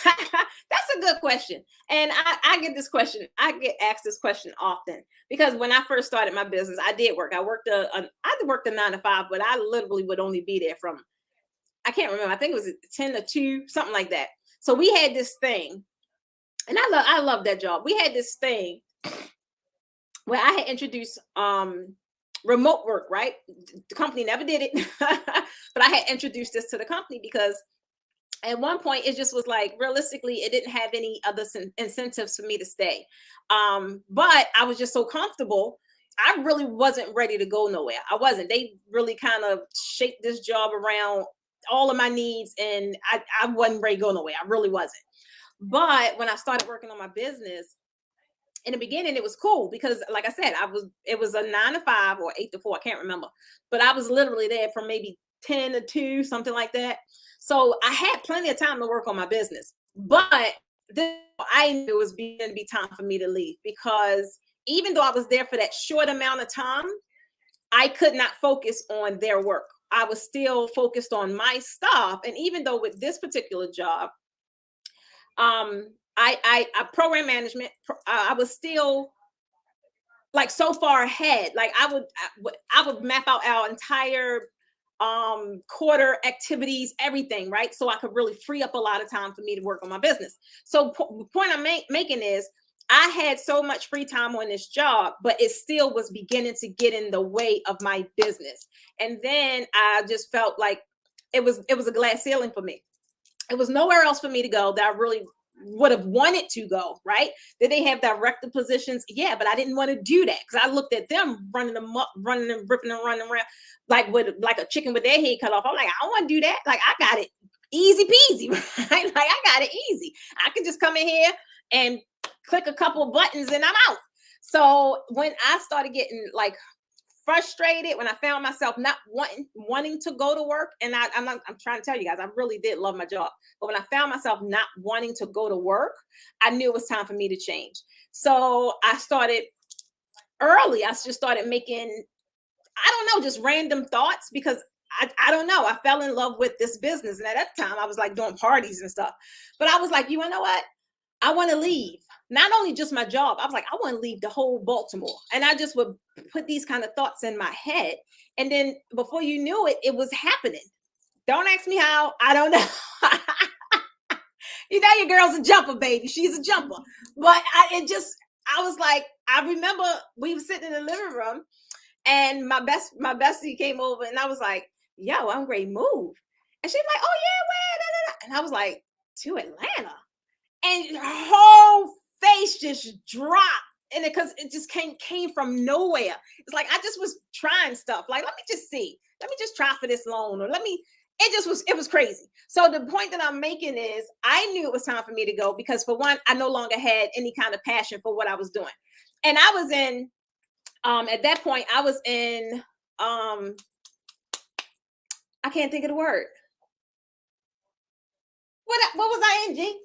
that's a good question. And I get this question. I get asked this question often because when I first started my business, I did work. I worked a 9 to 5, but I literally would only be there from, I can't remember. I think it was 10 to 2, something like that. So we had this thing, and I love that job. We had this thing where I had introduced remote work, right? The company never did it, but I had introduced this to the company because at one point it just was like realistically it didn't have any other incentives for me to stay. But I was just so comfortable. I really wasn't ready to go nowhere. I wasn't. They really kind of shaped this job around all of my needs, and I wasn't ready to go nowhere. I really wasn't. But when I started working on my business, in the beginning it was cool because like I said, it was a 9 to 5 or 8 to 4, I can't remember, but I was literally there from maybe 10 to 2, something like that. So I had plenty of time to work on my business, but then I knew it was beginning to be time for me to leave because even though I was there for that short amount of time, I could not focus on their work. I was still focused on my stuff. And even though with this particular job, I program management, I was still like so far ahead. Like I would map out our entire quarter activities, everything, right? So I could really free up a lot of time for me to work on my business. So the point I'm making is I had so much free time on this job, but it still was beginning to get in the way of my business. And then I just felt like it was a glass ceiling for me. It was nowhere else for me to go that I really would have wanted to go, right? Did they have director positions? Yeah, but I didn't want to do that because I looked at them running them up, running and ripping and running around like a chicken with their head cut off. I'm like, I don't want to do that. Like I got it easy peasy, right? Like I got it easy. I could just come in here and click a couple of buttons and I'm out. So when I started getting like frustrated, when I found myself not wanting to go to work, and I'm trying to tell you guys, I really did love my job, but when I found myself not wanting to go to work, I knew it was time for me to change. So I started early. I just started making, I don't know, just random thoughts because I don't know. I fell in love with this business, and at that time I was like doing parties and stuff. But I was like, you know what? I want to leave. Not only just my job, I was like, I want to leave the whole Baltimore. And I just would put these kind of thoughts in my head. And then before you knew it, it was happening. Don't ask me how. I don't know. You know, your girl's a jumper, baby. She's a jumper. But I was like, I remember we were sitting in the living room and my bestie came over and I was like, yo, I'm ready to move. And she's like, oh yeah, where? Da, da, da. And I was like, to Atlanta. And her whole face just dropped. And because it just came from nowhere. It's like I just was trying stuff. Like, let me just see. Let me just try for this loan. Or it was crazy. So the point that I'm making is I knew it was time for me to go because for one, I no longer had any kind of passion for what I was doing. And I was in, at that point, I was in, I can't think of the word. What was I in, G?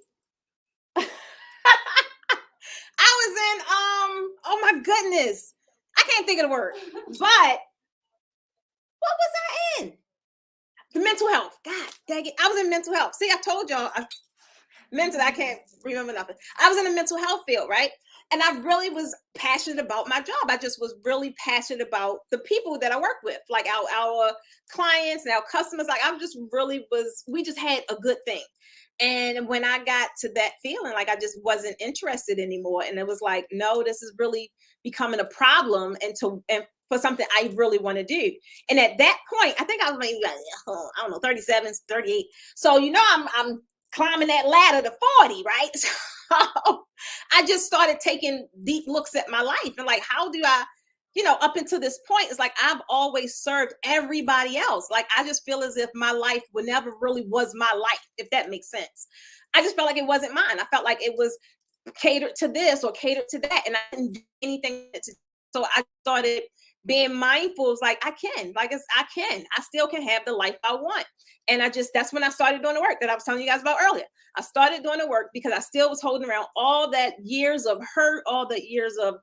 I was in oh my goodness. I can't think of the word. But what was I in? The mental health. God dang it. I was in mental health. See, I told y'all I can't remember nothing. I was in the mental health field, right? And I really was passionate about my job. I just was really passionate about the people that I work with, like our clients and our customers. Like I just really was, we just had a good thing. And when I got to that feeling, like I just wasn't interested anymore. And it was like, no, this is really becoming a problem and for something I really want to do. And at that point, I think I was maybe like, I don't know, 37, 38. So, I'm climbing that ladder to 40, right? So I just started taking deep looks at my life and like, how do I, up until this point, it's like I've always served everybody else. Like I just feel as if my life would never really was my life, if that makes sense. I just felt like it wasn't mine. I felt like it was catered to this or catered to that, and I didn't do anything so I started being mindful. It's like I still can have the life I want. And that's when I started doing the work that I was telling you guys about earlier. I started doing the work because I still was holding around all that years of hurt, all the years of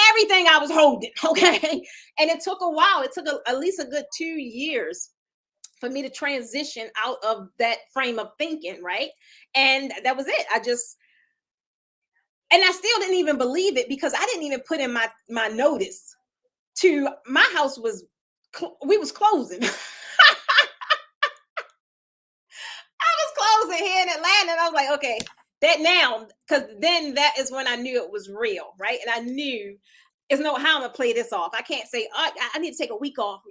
everything I was holding. Okay. And it took a while. It took at least a good 2 years for me to transition out of that frame of thinking. Right. And that was it. And I still didn't even believe it because I didn't even put in my notice to my house we was closing. Closing here in Atlanta. And I was like, okay, that now, because then that is when I knew it was real, right? And I knew there's no how I'm gonna play this off. I can't say, oh, I need to take a week off,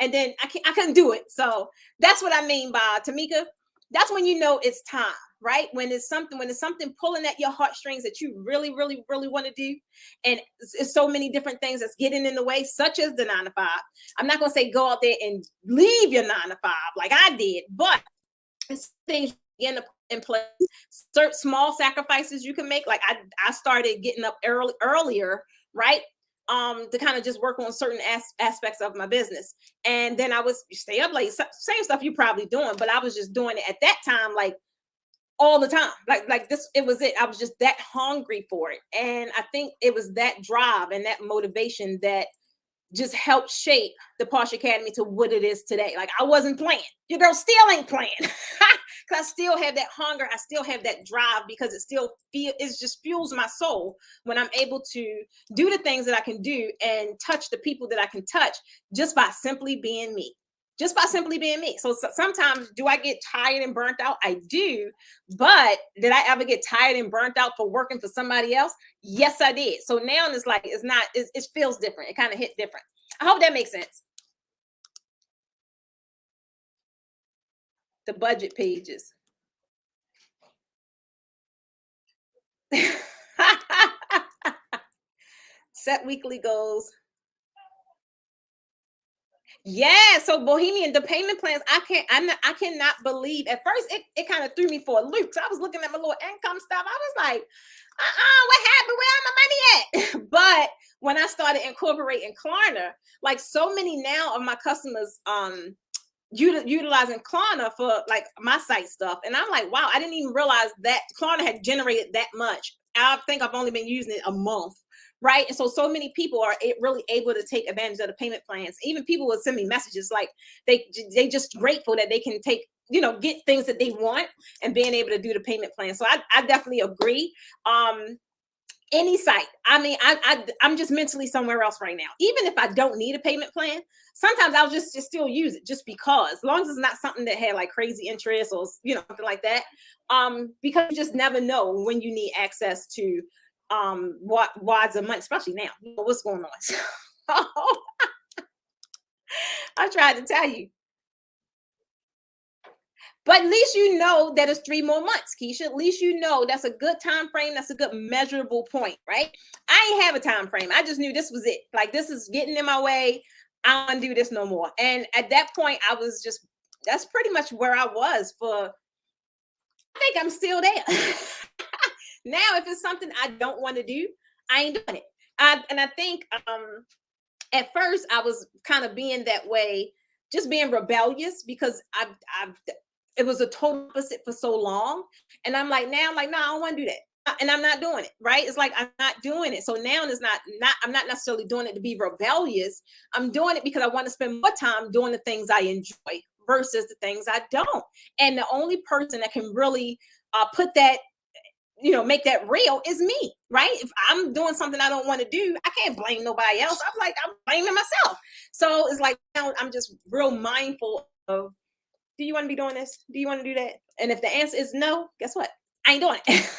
and then I couldn't do it. So that's what I mean by Tamika. That's when you know it's time, right? When it's something pulling at your heartstrings that you really, really, really want to do. And it's so many different things that's getting in the way, such as the 9 to 5. I'm not gonna say go out there and leave your 9 to 5 like I did, but things in place, certain small sacrifices you can make. Like I started getting up earlier, right? To kind of just work on certain aspects of my business. And then I was stay up late, same stuff you probably doing, but I was just doing it at that time, like all the time. Like this, it was it. I was just that hungry for it. And I think it was that drive and that motivation that just helped shape the Posh Academy to what it is today. Like I wasn't playing. Your girl still ain't playing. Because I still have that hunger. I still have that drive because it just fuels my soul when I'm able to do the things that I can do and touch the people that I can touch just by simply being me. Just by simply being me. So sometimes do I get tired and burnt out? I do. But did I ever get tired and burnt out for working for somebody else? Yes, I did. So now it's like, it feels different. It kind of hit different. I hope that makes sense. The budget pages. Set weekly goals. Yeah, so Bohemian, the payment plans, I cannot believe. At first, it kind of threw me for a loop. So I was looking at my little income stuff. I was like, what happened? Where all my money at? But when I started incorporating Klarna, like so many now of my customers utilizing Klarna for like my site stuff. And I'm like, wow, I didn't even realize that Klarna had generated that much. I think I've only been using it a month. Right. And so many people are really able to take advantage of the payment plans. Even people will send me messages like they just grateful that they can get things that they want and being able to do the payment plan. So I definitely agree. Any site. I mean, I'm just mentally somewhere else right now. Even if I don't need a payment plan, sometimes I'll just still use it just because, as long as it's not something that had like crazy interest or something like that. Because you just never know when you need access to wads of money, especially now. What's going on? I tried to tell you. But at least you know that it's 3 more months, Keisha. At least you know that's a good time frame. That's a good measurable point, right? I ain't have a time frame. I just knew this was it. Like, this is getting in my way. I don't want to do this no more. And at that point, that's pretty much where I was I think I'm still there. Now, if it's something I don't want to do, I ain't doing it. And I think at first I was kind of being that way, just being rebellious because it was a total opposite for so long. And I'm like, now I'm like, no, I don't want to do that. And I'm not doing it. Right. It's like, I'm not doing it. So now it's I'm not necessarily doing it to be rebellious. I'm doing it because I want to spend more time doing the things I enjoy versus the things I don't. And the only person that can really put that, make that real is me, right? If I'm doing something I don't want to do, I can't blame nobody else. I'm blaming myself. So it's like, now I'm just real mindful of, Do you want to be doing this? Do you want to do that? And if the answer is no, guess what? I ain't doing it.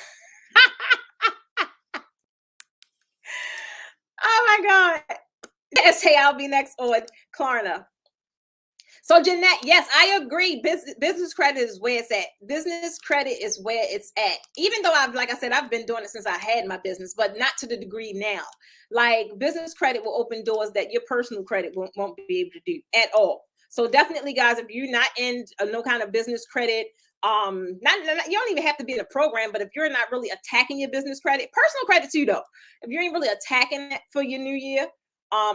Oh my God. Say I'll be next on Klarna. So Jeanette, yes, I agree. Business credit is where it's at. Business credit is where it's at. Even though like I said, I've been doing it since I had my business, but not to the degree now. Like business credit will open doors that your personal credit won't be able to do at all. So definitely, guys, if you're not in no kind of business credit, you don't even have to be in a program, but if you're not really attacking your business credit, personal credit too, though, if you ain't really attacking it for your new year,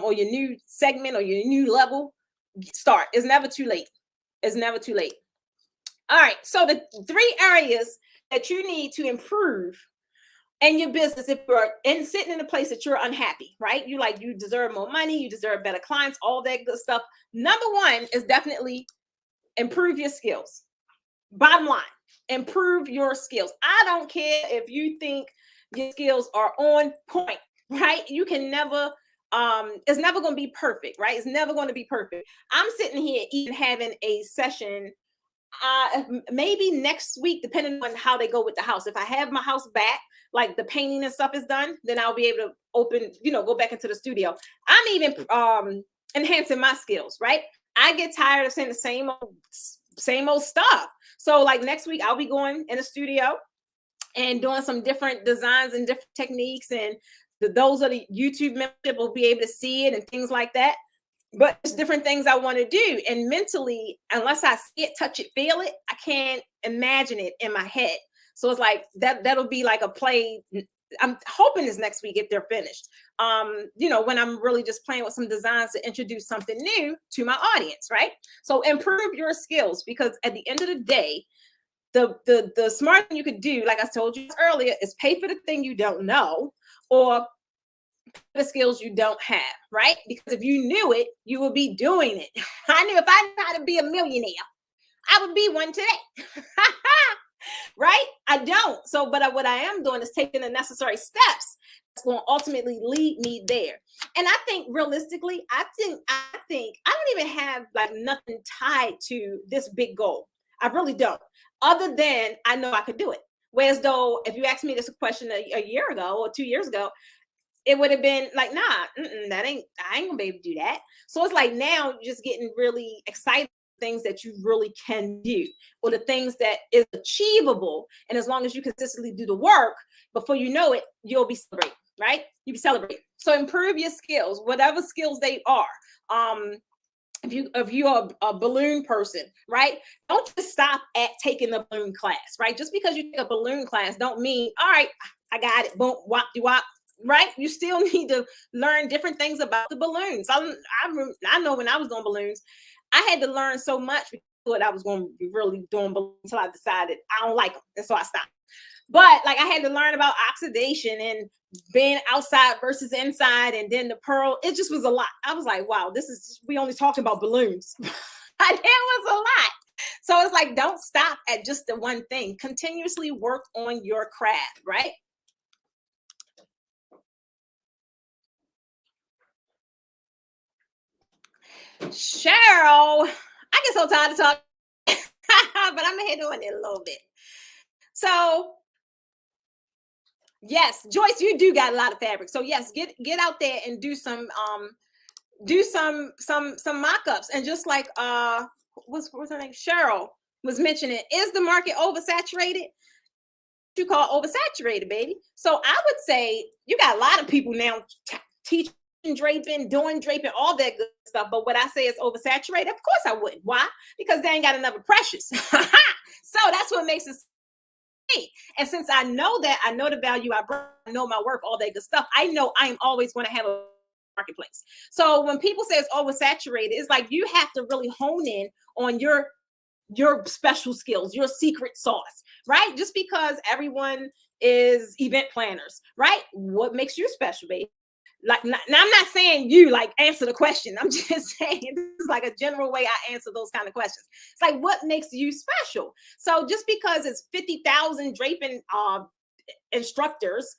or your new segment or your new level, start. It's never too late. It's never too late. All right. So the 3 areas that you need to improve in your business if you're sitting in a place that you're unhappy, right? You deserve more money, you deserve better clients, all that good stuff. Number 1 is definitely improve your skills. Bottom line, improve your skills. I don't care if you think your skills are on point, right? You can never it's never going to be perfect, right? It's never going to be perfect. I'm sitting here even having a session maybe next week, depending on how they go with the house. If I have my house back, like the painting and stuff is done, then I'll be able to open, go back into the studio. I'm even enhancing my skills, right? I get tired of saying the same old stuff. So like next week, I'll be going in the studio and doing some different designs and different techniques, and those are the YouTube membership will be able to see it and things like that. But it's different things I want to do. And mentally, unless I see it, touch it, feel it, I can't imagine it in my head. So it's like that'll be like a play. I'm hoping this next week if they're finished. When I'm really just playing with some designs to introduce something new to my audience, right? So improve your skills, because at the end of the day, the smart thing you could do, like I told you earlier, is pay for the thing you don't know, or the skills you don't have, right? Because if you knew it, you would be doing it. I knew if I knew how to be a millionaire, I would be one today. Right? I don't. So, but what I am doing is taking the necessary steps that's going to ultimately lead me there. And I think realistically, I think I don't even have like nothing tied to this big goal. I really don't. Other than I know I could do it. Whereas though, if you asked me this question a year ago or 2 years ago, it would have been like, nah, I ain't gonna be able to do that. So it's like now you're just getting really excited things that you really can do, or the things that is achievable. And as long as you consistently do the work, before you know it, you'll be celebrating, right? You'll be celebrating. So improve your skills, whatever skills they are. If you're a balloon person, right? Don't just stop at taking the balloon class, right? Just because you take a balloon class don't mean, all right, I got it, boom, wop, wop, right? You still need to learn different things about the balloons. I know when I was doing balloons, I had to learn so much what I was going to be really doing until I decided I don't like them. And so I stopped. But like I had to learn about oxidation and being outside versus inside. And then the pearl, it just was a lot. I was like, wow, we only talking about balloons. It was a lot. So it's like, don't stop at just the one thing. Continuously work on your craft, right? Cheryl, I get so tired of talking, but I'm here doing it a little bit. So yes, Joyce, you do got a lot of fabric. So yes, get out there and do some mock-ups. And just like what's her name? Cheryl was mentioning, is the market oversaturated? You call oversaturated, baby. So I would say you got a lot of people now teaching draping, doing draping, all that good stuff. But what I say is oversaturated, of course I wouldn't. Why? Because they ain't got another precious. So that's what makes it me. And since I know that, I know the value I bring, I know my work, all that good stuff, I know I am always going to have a marketplace. So when people say it's oversaturated, it's like you have to really hone in on your special skills, your secret sauce, right? Just because everyone is event planners, right? What makes you special, baby? Like, now I'm not saying you like answer the question. I'm just saying this is like a general way I answer those kind of questions. It's like, what makes you special? So just because it's 50,000 draping instructors,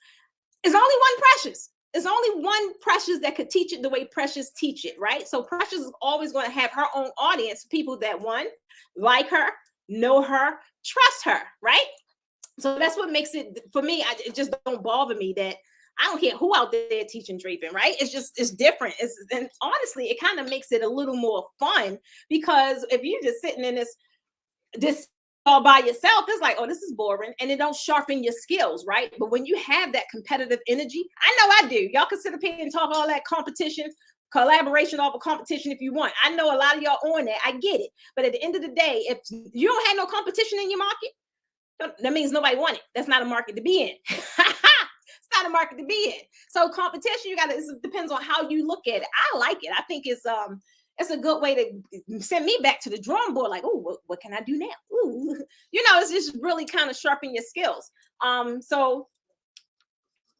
is only one precious. it's only one Precious that could teach it the way Precious teach it, right? So Precious is always going to have her own audience, people that one, like her, know her, trust her, right? So that's what makes it, for me, it just don't bother me that I don't care who out there teaching draping, right? It's different. And honestly, it kind of makes it a little more fun, because if you're just sitting in this all by yourself, it's like, oh, this is boring, and it don't sharpen your skills, right? But when you have that competitive energy, I know I do. Y'all can sit up here and talk all that competition, collaboration over competition if you want. I know a lot of y'all on that. I get it. But at the end of the day, if you don't have no competition in your market, that means nobody want it. That's not a market to be in. It's not a market to be in. So competition, it depends on how you look at it. I like it. I think it's a good way to send me back to the drawing board. Like, oh, what can I do now? Ooh. It's just really kind of sharpen your skills. So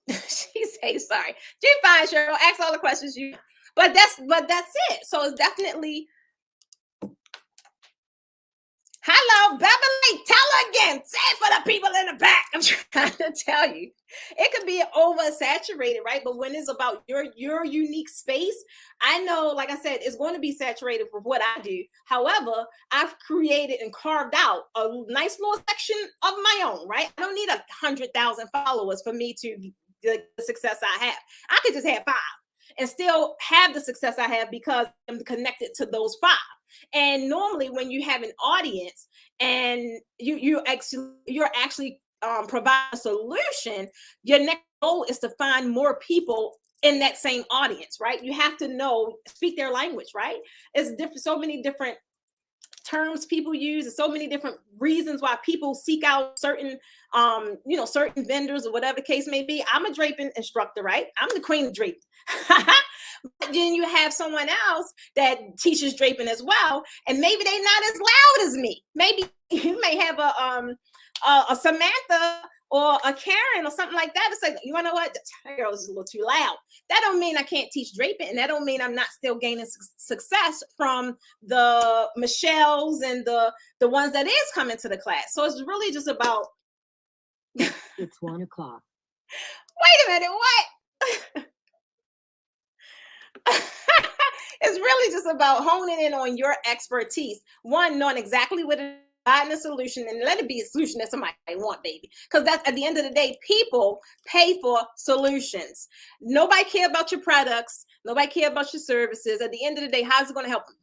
she says, sorry. You're fine, Cheryl. Ask all the questions you. But that's it. So it's definitely. Hello, Beverly. Tell her again. Say it for the people in the back. I'm trying to tell you. It could be oversaturated, right? But when it's about your unique space, I know, like I said, it's going to be saturated for what I do. However, I've created and carved out a nice little section of my own, right? I don't need 100,000 followers for me to the success I have. I could just have 5 and still have the success I have because I'm connected to those 5. And normally when you have an audience and you're actually provide a solution, your next goal is to find more people in that same audience, right? You have to speak their language, right? It's different, so many different terms people use, and so many different reasons why people seek out certain certain vendors or whatever the case may be. I'm a draping instructor, right? I'm the queen of draping. But then you have someone else that teaches draping as well, and maybe they're not as loud as me. Maybe you may have a Samantha or a Karen or something like that. It's like, you know what, that girl is a little too loud. That don't mean I can't teach draping, and that don't mean I'm not still gaining success from the Michelles and the ones that is coming to the class. So it's really just about. It's 1 o'clock. Wait a minute, what? It's really just about honing in on your expertise. One, knowing exactly what it is, finding a solution, and let it be a solution that somebody want, baby. Because that's, at the end of the day, people pay for solutions. Nobody care about your products. Nobody care about your services. At the end of the day, how's it going to help them?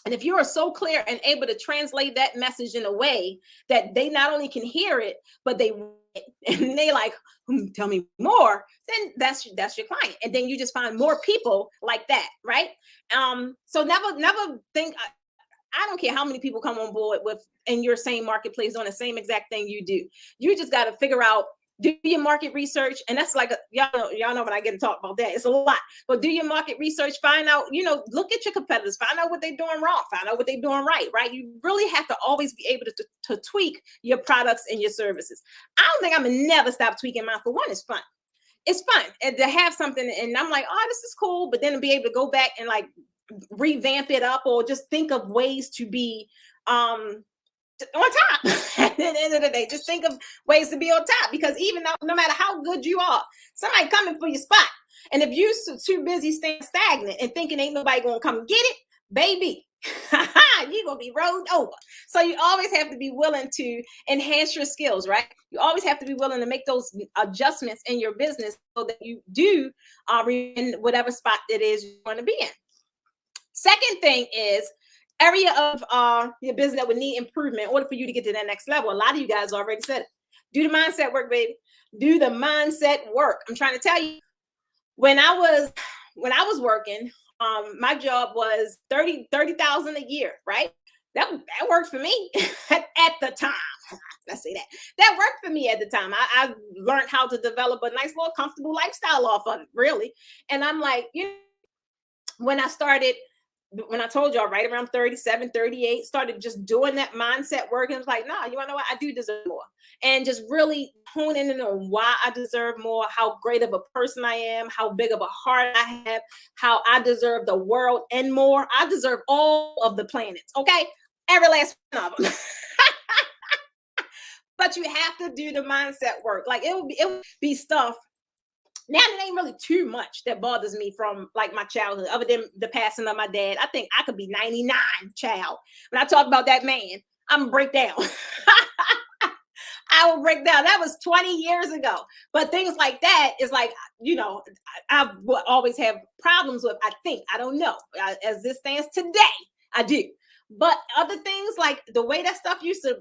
And if you are so clear and able to translate that message in a way that they not only can hear it, but they and they like, tell me more, then that's your client. And then you just find more people like that, right? So never think, I don't care how many people come on board with in your same marketplace on the same exact thing you do. You just got to figure out, do your market research. And that's like, y'all know when I get to talk about that, it's a lot. But do your market research, find out, look at your competitors, find out what they're doing wrong, find out what they're doing right? You really have to always be able to tweak your products and your services. I don't think I'm gonna never stop tweaking mine. For one, it's fun. It's fun and to have something, and I'm like, oh, this is cool. But then to be able to go back and like revamp it up, or just think of ways to be on top. At the end of the day, just think of ways to be on top, because even though, no matter how good you are, somebody coming for your spot. And if you're too busy staying stagnant and thinking ain't nobody gonna come get it, baby, you're gonna be rolled over. So you always have to be willing to enhance your skills, right? You always have to be willing to make those adjustments in your business so that you do in whatever spot it is you want to be in. Second thing is area of your business that would need improvement in order for you to get to that next level. A lot of you guys already said it. Do the mindset work, baby. Do the mindset work. I'm trying to tell you, when I was working, my job was 30,000 a year, right? That worked for me at the time. Let's say that worked for me at the time. I learned how to develop a nice little comfortable lifestyle off of it, really. And I'm like, when I told y'all right around 37, 38, started just doing that mindset work. And I was like, nah, you want to know what? I do deserve more. And just really honing in on why I deserve more, how great of a person I am, how big of a heart I have, how I deserve the world and more. I deserve all of the planets, okay? Every last one of them. But you have to do the mindset work. Like it would be stuff Now it ain't really too much that bothers me from like my childhood, other than the passing of my dad. I think I could be 99, child. When I talk about that man, I'm gonna break down. I will break down. That was 20 years ago. But things like that is like, I will always have problems with, I think. I don't know. As this stands today, I do. But other things like the way that stuff used to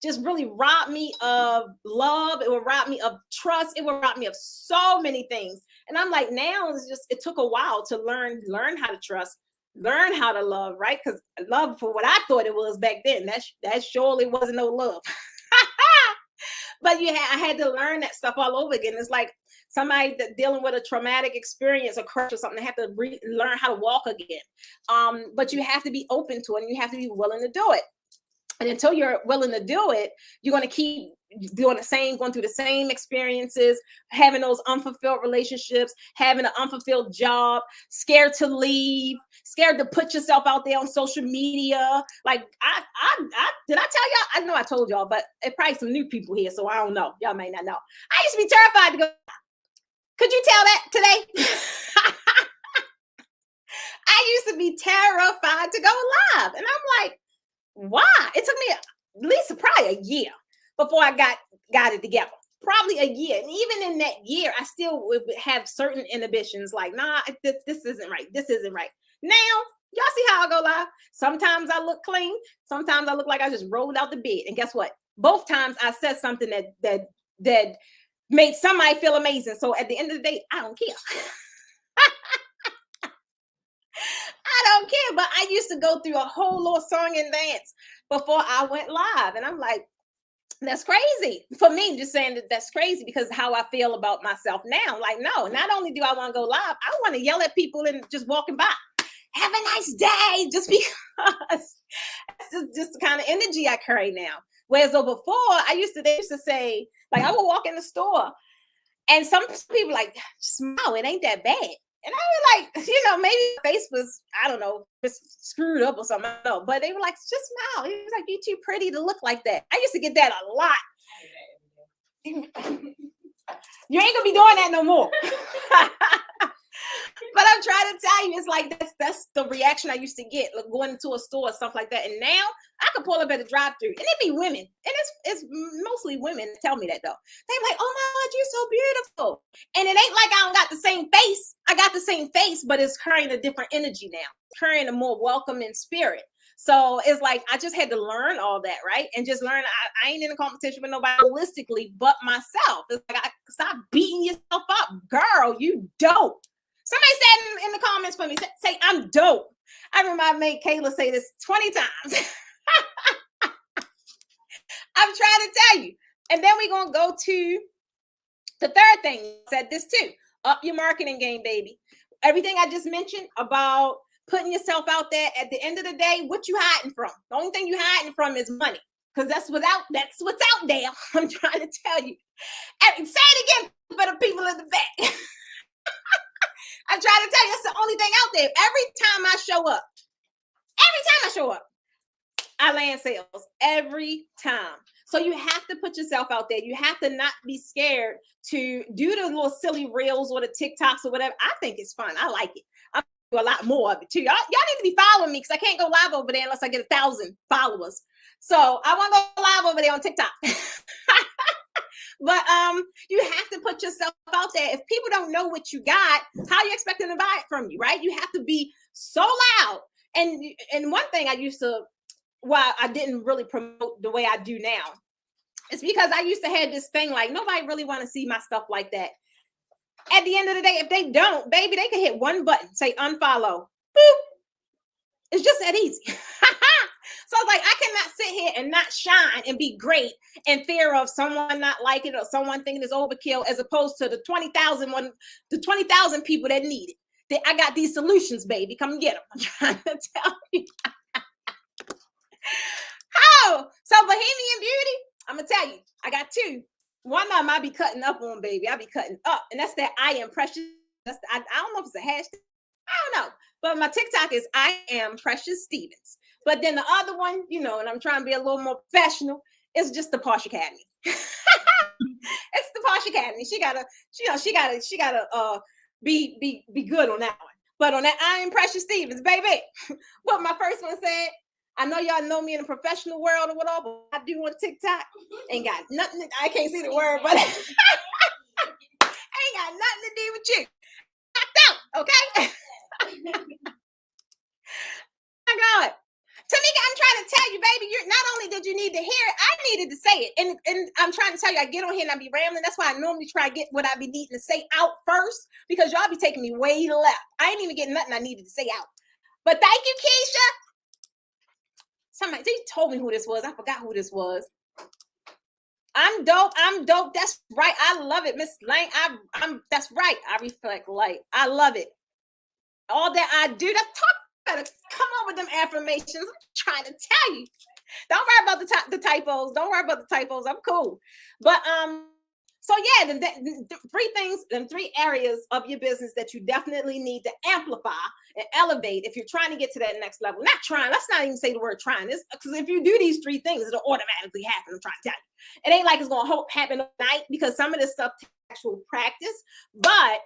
just really rob me of love. It would rob me of trust. It would rob me of so many things. And I'm like, now it took a while to learn how to trust, learn how to love, right? Because love, for what I thought it was back then, that surely wasn't no love. But I had to learn that stuff all over again. It's like somebody that dealing with a traumatic experience, a crush or something, they have to learn how to walk again. But you have to be open to it, and you have to be willing to do it. And until you're willing to do it, you're going to keep going through the same experiences, having those unfulfilled relationships, having an unfulfilled job, scared to leave, scared to put yourself out there on social media. Like did I tell y'all? I know I told y'all, but it's probably some new people here, so I don't know. Y'all may not know. I used to be terrified to go. Could you tell that today? I used to be terrified to go live, and I'm like, why? It took me at least probably a year before I got it together. Probably a year. And even in that year, I still would have certain inhibitions like, nah, this isn't right. This isn't right. Now, y'all see how I go live? Sometimes I look clean. Sometimes I look like I just rolled out the bed. And guess what? Both times I said something that made somebody feel amazing. So at the end of the day, I don't care. I don't care, but I used to go through a whole little song and dance before I went live. And I'm like, that's crazy. For me, just saying that's crazy because how I feel about myself now. Like, no, not only do I want to go live, I want to yell at people and just walking by. Have a nice day, just because it's just the kind of energy I carry now. Whereas before, they used to say, like, I would walk in the store and some people like, smile, it ain't that bad. And I was like, maybe my face was, I don't know, just screwed up or something. I don't know. But they were like, just smile. He was like, you're too pretty to look like that. I used to get that a lot. You ain't gonna be doing that no more. But I'm trying to tell you, it's like that's the reaction I used to get, like going into a store or stuff like that. And now I can pull up at a drive-thru, and it be women, and it's mostly women that tell me that though. They're like, "Oh my God, you're so beautiful," and it ain't like I don't got the same face. I got the same face, but it's carrying a different energy now, carrying a more welcoming spirit. So it's like I just had to learn all that, right? And just learn I ain't in a competition with nobody holistically but myself. It's like stop beating yourself up, girl. You dope. Somebody said in the comments for me, say I'm dope. I remember I made Kayla say this 20 times. I'm trying to tell you. And then we're going to go to the third thing. I said this too. Up your marketing game, baby. Everything I just mentioned about putting yourself out there, at the end of the day, what you hiding from? The only thing you hiding from is money. Because that's what's out there. I'm trying to tell you. And say it again for the people in the back. I'm trying to tell you, that's the only thing out there. Every time I show up, I land sales every time. So you have to put yourself out there. You have to not be scared to do the little silly reels or the TikToks or whatever. I think it's fun. I like it. I'm gonna do a lot more of it too. Y'all need to be following me because I can't go live over there unless I get 1,000 followers. So I want to go live over there on TikTok. But you have to put yourself out there. If people don't know what you got, how are you expecting to buy it from you, right? You have to be so loud. And one thing I used to, well, I didn't really promote the way I do now. It's because I used to have this thing like nobody really want to see my stuff like that. At the end of the day, if they don't, baby, they can hit one button, say unfollow. Boop. It's just that easy. So I was like, I cannot sit here and not shine and be great in fear of someone not liking it or someone thinking it's overkill, as opposed to the 20,000 people that need it. I got these solutions, baby. Come get them. I'm trying to tell you. Oh, so Bohemian Beauty, I'm going to tell you, I got two. One of them I be cutting up on, baby. I be cutting up. And that's that I am precious. I don't know if it's a hashtag. I don't know. But my TikTok is I am Precious Stevens. But then the other one, and I'm trying to be a little more professional, it's just the Posh Academy. It's the Posh Academy. She gotta be good on that one. But on that I Am Precious Stevens, baby. What my first one said, I know y'all know me in the professional world or whatever, but I do on TikTok. Ain't got nothing. I can't see the word, but ain't got nothing to do with you. Okay. My God. Tamika, I'm trying to tell you, baby, you're not only did you need to hear it, I needed to say it. And I'm trying to tell you, I get on here and I be rambling. That's why I normally try to get what I be needing to say out first, because y'all be taking me way to left. I ain't even getting nothing I needed to say out. But thank you, Keisha. Somebody they told me who this was. I forgot who this was. I'm dope. I'm dope. That's right. I love it, Miss Lang. I'm that's right. I reflect light. I love it. All that I do, that's talk. Better come on with them affirmations. I'm trying to tell you. Don't worry about the typos. Don't worry about the typos. I'm cool. But so yeah, the three things and three areas of your business that you definitely need to amplify and elevate if you're trying to get to that next level. Not trying. Let's not even say the word trying. This because if you do these three things, it'll automatically happen. I'm trying to tell you. It ain't like it's gonna happen overnight because some of this stuff takes actual practice, but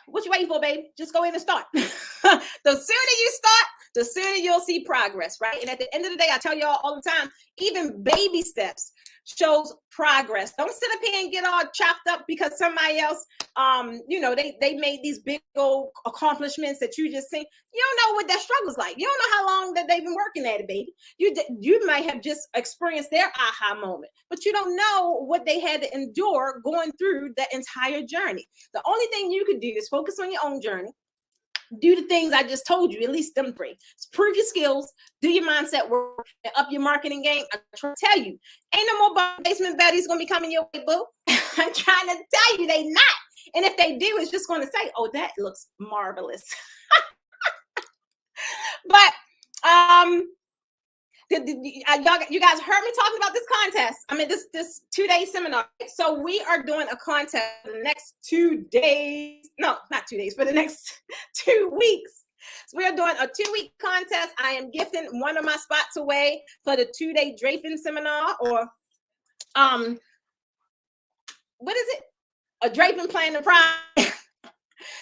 what you waiting for, baby? Just go in and start. The sooner you start, the sooner you'll see progress, right? And at the end of the day, I tell y'all all the time, even baby steps shows progress. Don't sit up here and get all chopped up because somebody else, they made these big old accomplishments that you just seen. You don't know what that struggle's like. You don't know how long that they've been working at it, baby. You might have just experienced their aha moment, but you don't know what they had to endure going through that entire journey. The only thing you could do is focus on your own journey. Do the things I just told you, at least them three. Prove your skills, do your mindset work, and up your marketing game. I'm trying to tell you, ain't no more basement baddies gonna be coming your way, boo. I'm trying to tell you, they not. And if they do, it's just gonna say, oh, that looks marvelous. But you guys heard me talking about this contest. I mean, this 2-day seminar. So we are doing a contest for the next 2 days. No, not 2 days, for the next 2 weeks. So we are doing a 2-week contest. I am gifting one of my spots away for the 2-day draping seminar, or what is it? A draping plan and pride.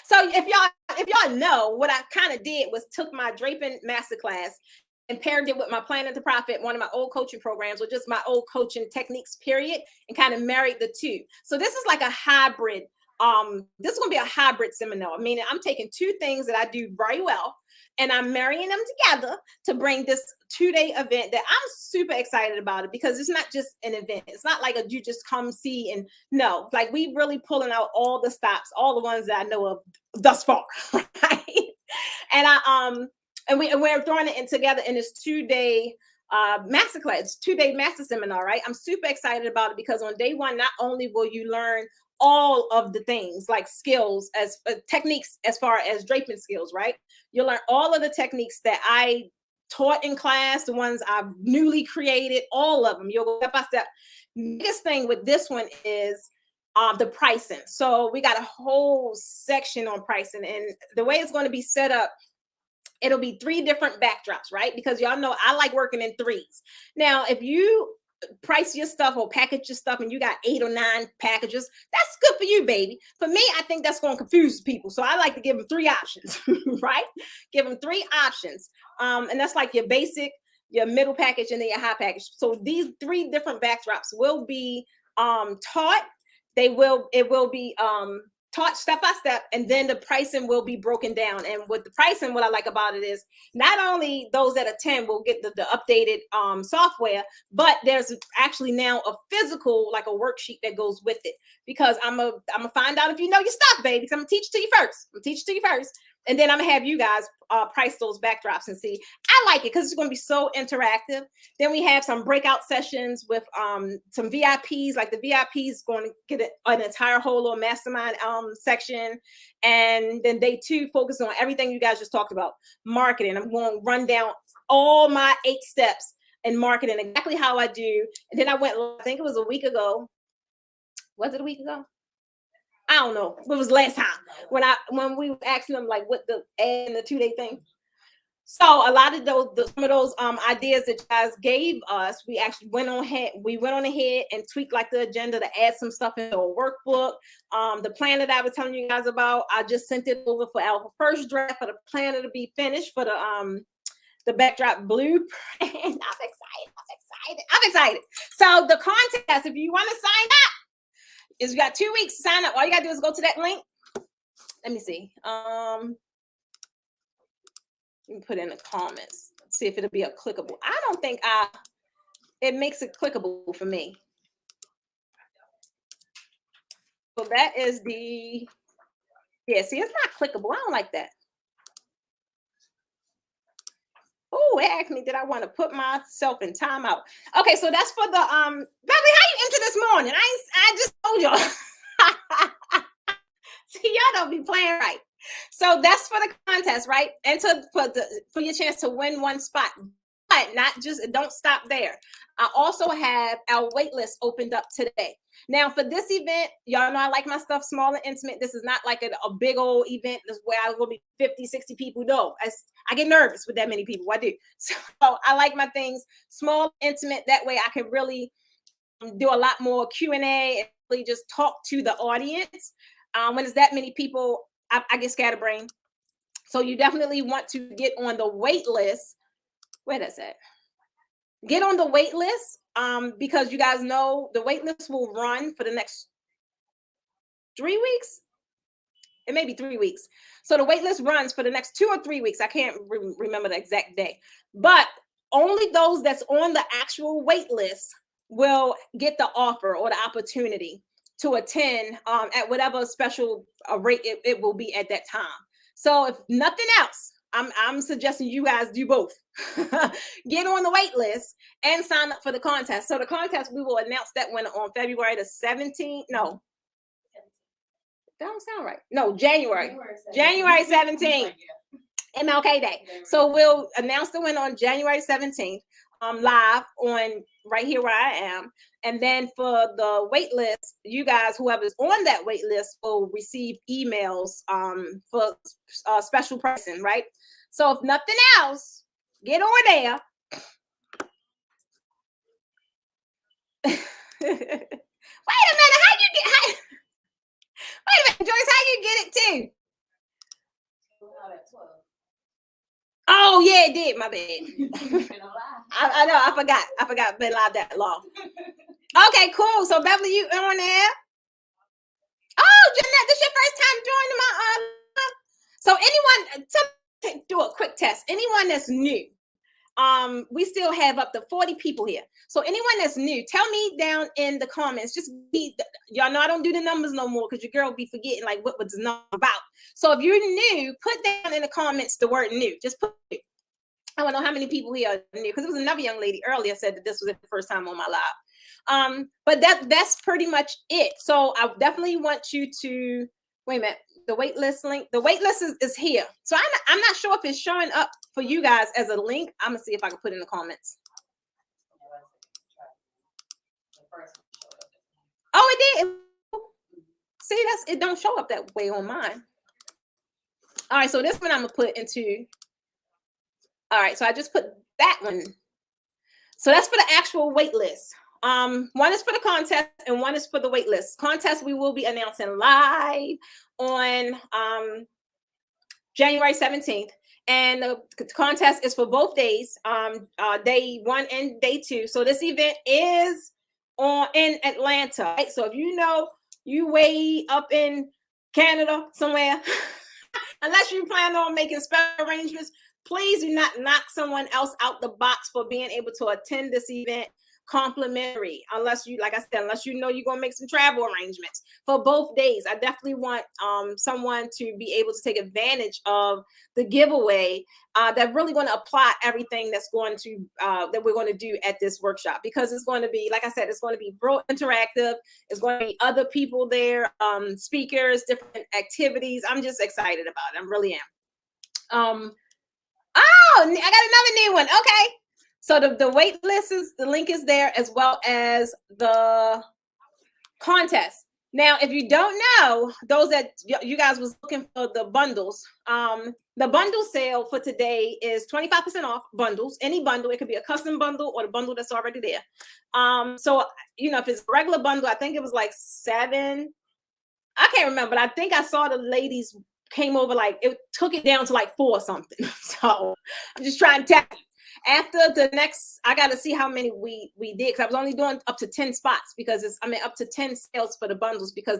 So if y'all know, what I kind of did was took my draping masterclass and paired it with my Planning to Profit, one of my old coaching programs, or just my old coaching techniques, period, and kind of married the two. So this is like a hybrid. This is going to be a hybrid seminar, meaning I'm taking two things that I do very well, and I'm marrying them together to bring this 2-day event that I'm super excited about it, because it's not just an event. It's not like you just come see and no, like we really pulling out all the stops, all the ones that I know of thus far, right? And we're throwing it in together in this 2-day masterclass, 2-day master seminar, right? I'm super excited about it because on day one, not only will you learn all of the things like skills as techniques as far as draping skills, right? You'll learn all of the techniques that I taught in class, the ones I've newly created, all of them. You'll go step by step. Biggest thing with this one is the pricing. So we got a whole section on pricing, and the way it's going to be set up, it'll be 3 different backdrops, right? Because y'all know I like working in 3s. Now, if you price your stuff or package your stuff and you got 8 or 9 packages, that's good for you, baby. For me, I think that's going to confuse people. So I like to give them 3 options, right? Give them 3 options. And that's like your basic, your middle package, and then your high package. So these 3 different backdrops will be taught. It will be taught step by step, and then the pricing will be broken down. And with the pricing, what I like about it is not only those that attend will get the updated software, but there's actually now a physical, like a worksheet that goes with it, because I'm gonna find out if you know your stuff, baby. I'm gonna teach it to you first. And then I'm gonna have you guys price those backdrops and see. I like it because it's gonna be so interactive. Then we have some breakout sessions with some VIPs. Like the VIPs going to get an entire whole little mastermind section. And then day 2 focus on everything you guys just talked about. Marketing. I'm going to run down all my 8 steps in marketing, exactly how I do. And then I went, I think it was a week ago. Was it a week ago? I don't know. It was last time when we were asking them like what the ad and the 2-day thing. So a lot of some of those ideas that you guys gave us, we actually went on ahead and tweaked like the agenda to add some stuff into a workbook. The planner that I was telling you guys about, I just sent it over for our first draft for the planner to be finished for the backdrop blueprint. I'm excited. So the contest, if you want to sign up, is you got 2 weeks to sign up. All you gotta do is go to that link. Let me see. You can put in the comments. See if it'll be a clickable. I don't think it makes it clickable for me. So that is see, it's not clickable. I don't like that. Oh, it asked me, did I want to put myself in timeout? Okay, so that's for the Beverly, how you into this morning? I just told y'all. See, y'all don't be playing right. So that's for the contest, right? And for your chance to win one spot. But don't stop there. I also have our wait list opened up today. Now for this event, y'all know I like my stuff small and intimate. This is not like a big old event where I will be 50, 60 people. No, I get nervous with that many people. I do. So I like my things small, intimate. That way I can really do a lot more Q&A and really just talk to the audience. When it's that many people, I get scatterbrained. So you definitely want to get on the wait list. Where that's at? Get on the wait list because you guys know the wait list will run for the next 3 weeks. It may be 3 weeks. So the wait list runs for the next 2 or 3 weeks. I can't remember the exact day. But only those that's on the actual wait list will get the offer or the opportunity to attend at whatever special rate it will be at that time. So if nothing else, I'm suggesting you guys do both. Get on the wait list and sign up for the contest. So the contest, we will announce that one on February the 17th. No, that don't sound right. No, January 17th. MLK Day. So we'll announce the win on January 17th. Live on right here where I am. And then for the wait list, you guys, whoever's on that wait list will receive emails for special pricing, right? So if nothing else, get on there. Wait a minute, wait a minute, Joyce, how you get it too? Oh yeah, it did. My bad. I know. I forgot. Been live that long. Okay, cool. So Beverly, you on there? Oh, Jeanette, this your first time joining my. So anyone, do a quick test. Anyone that's new, we still have up to 40 people here. So anyone that's new, tell me down in the comments. Y'all know I don't do the numbers no more because your girl be forgetting like what was the number about. So if you're new, put down in the comments the word new. Just put new. I don't know how many people here are new because it was another young lady earlier said that this was the first time on my live. But that's pretty much it. So I definitely want you to wait a minute. The wait list link. The wait list is here. So I'm not sure if it's showing up for you guys as a link. I'm gonna see if I can put it in the comments. Oh, it did. See, it don't show up that way on mine. All right, so this one I'm gonna put into. All right, so I just put that one. So that's for the actual wait list. One is for the contest and one is for the wait list. Contest we will be announcing live on January 17th. And the contest is for both days, day 1 and day 2. So this event is in Atlanta. Right? So if you know you way up in Canada somewhere, unless you plan on making special arrangements, please do not knock someone else out the box for being able to attend this event complimentary, unless you, like I said, unless you know you're gonna make some travel arrangements for both days. I definitely want someone to be able to take advantage of the giveaway that really going to apply everything that's going to that we're going to do at this workshop, because it's going to be, like I said, it's going to be real interactive. It's going to be other people there, speakers, different activities. I'm just excited about it. I really am. Oh, I got another new one. Okay. So the wait list the link is there, as well as the contest. Now, if you don't know, those that you guys was looking for the bundles, The bundle sale for today is 25% off bundles. Any bundle, it could be a custom bundle or the bundle that's already there. So if it's a regular bundle, I think it was like 7. I can't remember, but I think I saw the ladies came over, like it took it down to like 4 or something. So I'm just trying to tell you. After the next, I got to see how many we did, because I was only doing up to 10 spots, because up to 10 sales for the bundles, because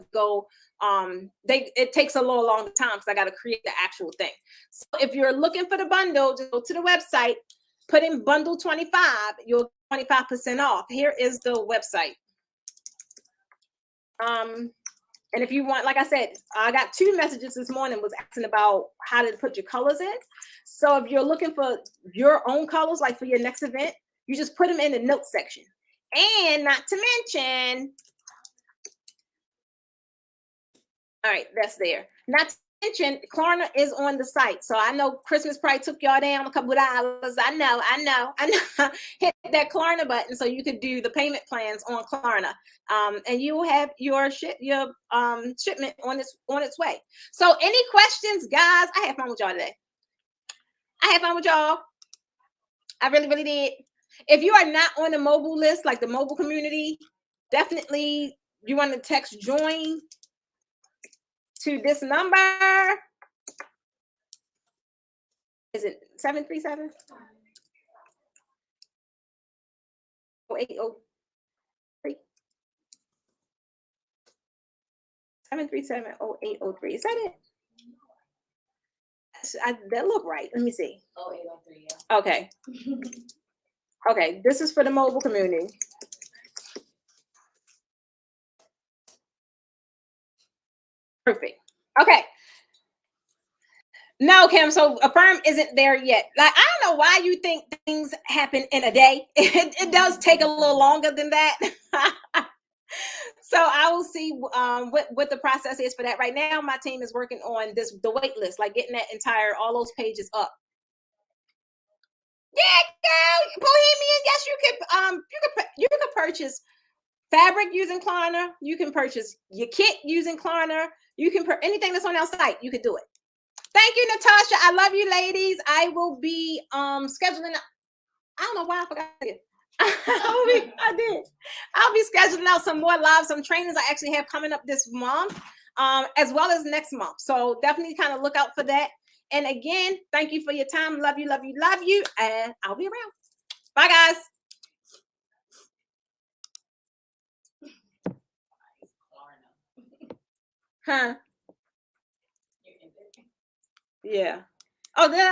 it takes a little longer time because I got to create the actual thing. So if you're looking for the bundle, just go to the website, put in bundle 25, you'll get 25% off. Here is the website. And if you want, like I said, I got 2 messages this morning was asking about how to put your colors in. So if you're looking for your own colors, like for your next event, you just put them in the notes section. And not to mention, all right, that's there. Not to mention, Klarna is on the site. So I know Christmas probably took y'all down a couple of hours. I know. Hit that Klarna button so you could do the payment plans on Klarna. And you will have your shipment on its way. So any questions, guys? I had fun with y'all today. I really, really did. If you are not on the mobile list, like the mobile community, definitely you want to text join to this number. Is it 737? 0803. 737-0803. Is that it? That look right. Let me see. 0803, yeah. Okay. Okay, this is for the mobile community. Perfect. Okay. No, Kim. So Affirm isn't there yet. Like, I don't know why you think things happen in a day. It does take a little longer than that. So I will see what the process is for that. Right now, my team is working on the wait list, like getting all those pages up. Yeah, girl, Bohemian. Yes, you could purchase fabric using Klarna. You can purchase your kit using Klarna. You can anything that's on our site. You could do it. Thank you, Natasha. I love you, ladies. I will be scheduling. I don't know why I forgot it. I did. I'll be scheduling out some more live, some trainings I actually have coming up this month, as well as next month. So definitely kind of look out for that. And again, thank you for your time. Love you, love you, love you. And I'll be around. Bye, guys. Huh? Yeah. Oh, then